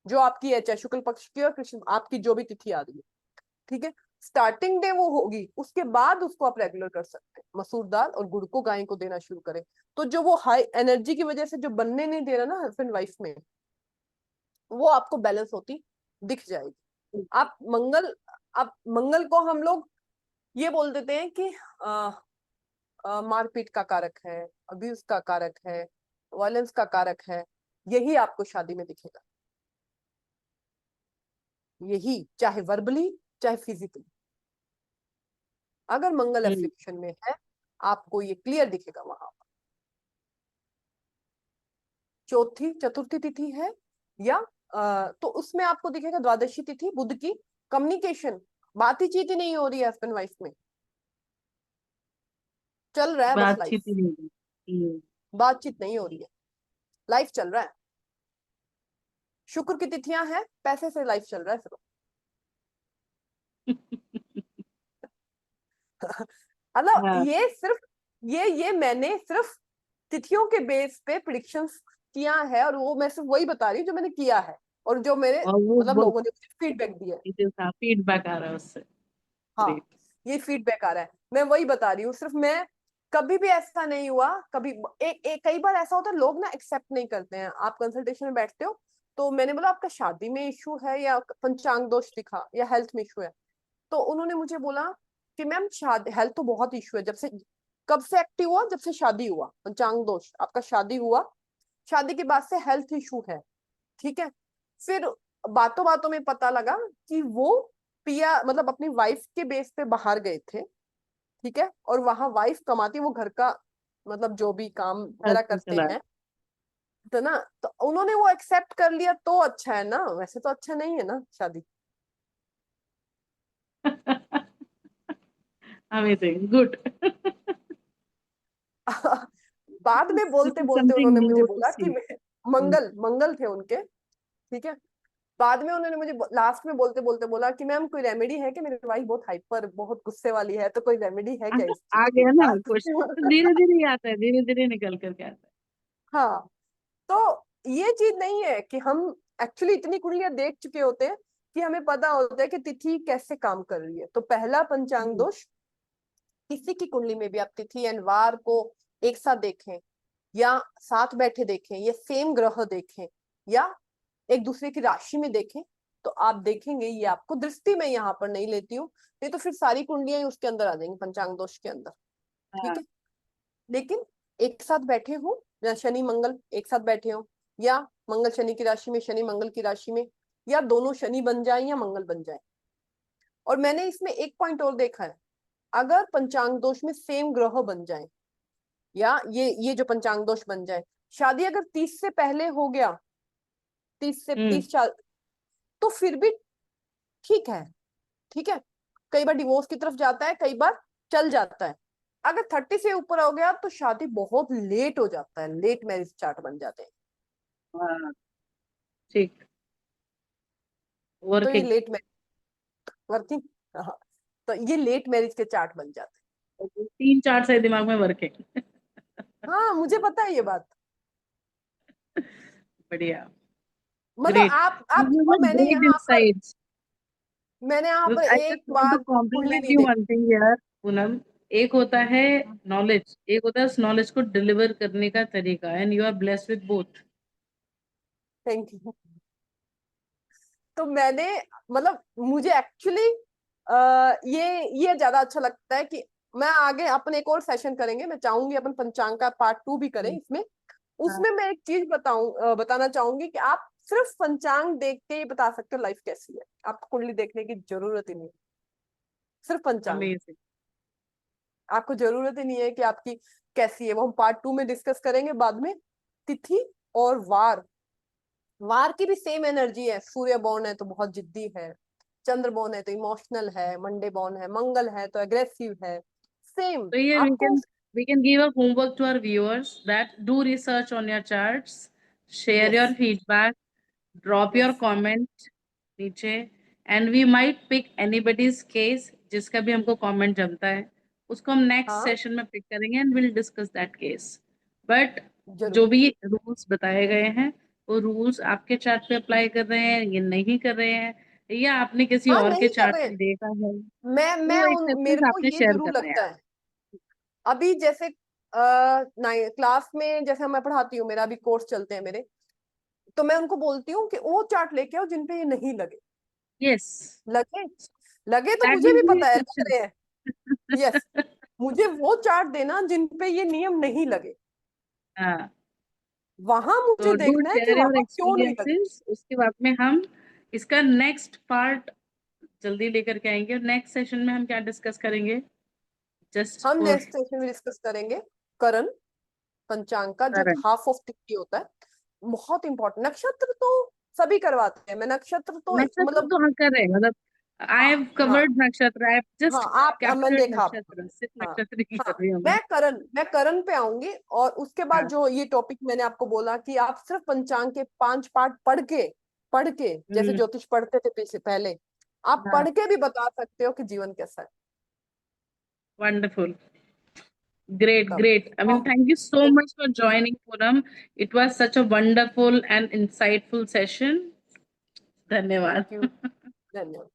जो आपकी है, चाहे शुक्ल पक्ष की और कृष्ण, आपकी जो भी तिथि आ रही है। ठीक है। स्टार्टिंग डे वो होगी, उसके बाद उसको आप रेगुलर कर सकते हैं। मसूर दाल और गुड़ को गाय को देना शुरू करें, तो जो वो हाई एनर्जी की वजह से जो बनने नहीं दे रहा ना हस्बैंड वाइफ में, वो आपको बैलेंस होती दिख जाएगी। आप मंगल, आप मंगल को हम लोग ये बोल देते हैं कि मारपीट का कारक है, अब्यूज का कारक है, वायलेंस का कारक है, यही आपको शादी में दिखेगा। यही, चाहे वर्बली चाहे फिजिकली। अगर मंगल एफ्लिक्शन में है, आपको ये क्लियर दिखेगा वहां पर। चौथी चतुर्थी तिथि है या तो उसमें आपको दिखेगा द्वादशी तिथि बुध की, कम्युनिकेशन, बातचीत ही नहीं हो रही है हस्बैंड वाइफ में, चल रहा है बस लाइफ, बातचीत ही नहीं हुई। बातचीत नहीं हो रही है, लाइफ चल रहा है। शुक्र की तिथियां हैं, पैसे से लाइफ चल रहा है फिर। मतलब हाँ, ये सिर्फ ये मैंने सिर्फ तिथियों के बेस पे प्रिडिक्शंस किया है, और वो मैं सिर्फ वही बता रही हूँ जो मैंने किया है और जो मेरे और वो मतलब वो लोगों ने मुझे फीडबैक दिया है। फीडबैक आ रहा है उससे। हाँ, ग्रेट। ये फीडबैक आ रहा है, मैं वही बता रही हूँ सिर्फ। मैं कभी भी ऐसा नहीं हुआ, कभी कई बार ऐसा होता है लोग ना एक्सेप्ट नहीं करते हैं। आप कंसल्टेशन में बैठते हो तो मैंने बोला आपका शादी में इशू है या पंचांग दोष दिखा या हेल्थ में इशू है, तो उन्होंने मुझे बोला कि मैम शादी हेल्थ तो बहुत इशू है, जब से कब से एक्टिव हुआ, जब से शादी हुआ, पंचांग दोष आपका शादी हुआ, शादी के बाद से हेल्थ इशू है। ठीक है, फिर बातों बातों में पता लगा कि वो पिया मतलब अपनी वाइफ के बेस पे बाहर गए थे। ठीक है, और वहां वाइफ कमाती, वो घर का मतलब जो भी काम वगैरह अच्छा करते चला। हैं, तो ना तो उन्होंने वो एक्सेप्ट कर लिया तो अच्छा है ना, वैसे तो अच्छा नहीं है ना शादी। Amazing, good. बाद में दिस बोलते इज बोलते समथिंग उन्होंने मुझे न्यू टू बोला कि सी। मंगल मंगल थे उनके। ठीक है, बाद में उन्होंने मुझे लास्ट में बोलते बोलते बोला कि मैम कोई रेमेडी है कि मेरी वाइफ बहुत हाइपर बहुत गुस्से वाली है, तो कोई रेमेडी है क्या इस चीज आ की? गया ना कुछ, तो धीरे धीरे ही आता है, धीरे धीरे निकल करके आता हाँ, तो ये चीज नहीं है कि हम एक्चुअली इतनी कुंडलियां देख चुके होते हैं कि हमें पता होता है कि तिथि कैसे काम कर रही है। तो पहला पंचांग है। दोष, किसी की कुंडली में भी आप तिथि एंड वार को एक साथ देखें या साथ बैठे देखें या सेम ग्रह देखें या एक दूसरे की राशि में देखें, तो आप देखेंगे, ये आपको दृष्टि में यहाँ पर नहीं लेती हूँ, नहीं तो फिर सारी कुंडलियां ही उसके अंदर आ जाएंगी पंचांग दोष के अंदर। ठीक हाँ, है, लेकिन एक साथ बैठे हो या शनि मंगल एक साथ बैठे हो, या मंगल शनि की राशि में शनि मंगल की राशि में, या दोनों शनि बन जाए या मंगल बन जाए। और मैंने इसमें एक पॉइंट और देखा है, अगर पंचांग दोष में सेम ग्रह बन जाए या ये जो पंचांग दोष बन जाए, शादी अगर 30 से पहले हो गया, 30 से हम्म 30 साल, तो फिर भी ठीक है। ठीक है, कई बार डिवोर्स की तरफ जाता है, कई बार चल जाता है। अगर 30 से ऊपर हो गया तो शादी बहुत लेट हो जाता है, लेट मैरिज चार्ट बन जाते हैं। हाँ, ठीक। तो ये वर्किंग। लेट मैरिज वर्किंग, हाँ, तो ये लेट मैरिज के चार्ट बन जाते 3 4 से दिमाग में वर्किंग। हैं। हाँ, मुझे पता है ये बात। बढ़िया। मतलब ग्रेट। आप दिस इज और अ ग्रेट इनसाइट्स। मैंने यहाँ पर आई एक जस्ट वांट टू बार कुंडली कॉम्प्लीमेंट नहीं यू देखी। वन थिंग यार पूनम। एक होता है नॉलेज, एक होता है उस नॉलेज को डिलीवर करने का तरीका, and you are blessed with both. Thank you. तो मैंने मतलब मुझे एक्चुअली ये ज्यादा अच्छा लगता है कि मैं आगे अपन एक और सेशन करेंगे, मैं चाहूंगी अपन पंचांग का पार्ट 2 भी करें इसमें। हाँ, उसमें मैं एक चीज बताना चाहूंगी कि आप सिर्फ पंचांग देख के ही बता सकते हो लाइफ कैसी है, आपको कुंडली देखने की जरूरत ही नहीं, सिर्फ पंचांग। अमेजिंग। आपको जरूरत ही नहीं है कि आपकी कैसी है, वो हम पार्ट 2 में डिस्कस करेंगे बाद में। तिथि और वार, वार की भी सेम एनर्जी है, सूर्य बॉर्न है तो बहुत जिद्दी है, चंद्र बॉर्न है तो इमोशनल है, मंडे बॉर्न है, मंगल है तो एग्रेसिव है, सेम So yeah, आपको। we can give a homework to our viewers that do research on your charts, share yes your feedback, drop your yes comment नीचे, and we might pick anybody's case जिसका भी हमको comment जमता है, उसको हम next हाँ, सेशन में पिक करेंगे and we'll discuss that case. But जरूर। जो भी रूल्स बताए गए हैं वो रूल्स आपके चार्ट पे अप्लाई कर रहे हैं ये नहीं कर रहे हैं, या आपने किसी हाँ, और के नहीं कर चार्ट रहे। में देखा है, मैं वो उन मेरे एक्सेप्शंस को आपने ये शेयर जरूर करने हैं। लगता है, अभी जैसे क्लास में जैसे मैं पढ़ाती हूँ, मेरा अभी कोर्स चलते हैं मेरे, तो मैं उनको बोलती हूँ कि वो चार्ट लेके आओ जिन पे ये नहीं लगे। Yes, लगे लगे तो that मुझे will भी be पता है लग exception. रहे हैं। यस, मुझे वो चार्ट देना जिन पे ये नियम नहीं लगे, हाँ, वहां तो मुझे डू देखना है कि शेयर योर वहां क्यों नहीं लगे। एक्सपीरियंसेस। उसके बाद में हम इसका नेक्स्ट पार्ट जल्दी लेकर के आएंगे, और नेक्स्ट सेशन में हम क्या डिस्कस करेंगे, जस्ट हम फॉर नेक्स्ट सेशन में डिस्कस करेंगे करण पंचांग का, जो करंट। हाफ ऑफ तिथि होता है, बहुत इंपॉर्टेंट। नक्षत्र तो सभी करवाते हैं, मैं नक्षत्र तो नक्षत्र मतलब, तो हम कर रहे हैं, मतलब आई हाँ हैव हाँ कवर्ड नक्षत्र, आई हैव हाँ, जस्ट आप मैंने कैप्चर्ड देखा आपको। नक्षत्र, सिर्फ हाँ नक्षत्र ही कर हाँ, रही हूँ मैं। मैं करण पे आऊंगी, और उसके बाद हाँ। जो ये टॉपिक मैंने आपको बोला कि आप सिर्फ पंचांग के 5 पार्ट पढ़ के जैसे हम्म। ज्योतिष पढ़ते थे पीछे पहले, आप हाँ, पढ़ के भी बता सकते हो कि जीवन कैसा है। वंडरफुल, great, तब great. I mean, thank you so much for joining, Poonam. It was such a wonderful and insightful session. धन्यवाद। थैंक यू, धन्यवाद।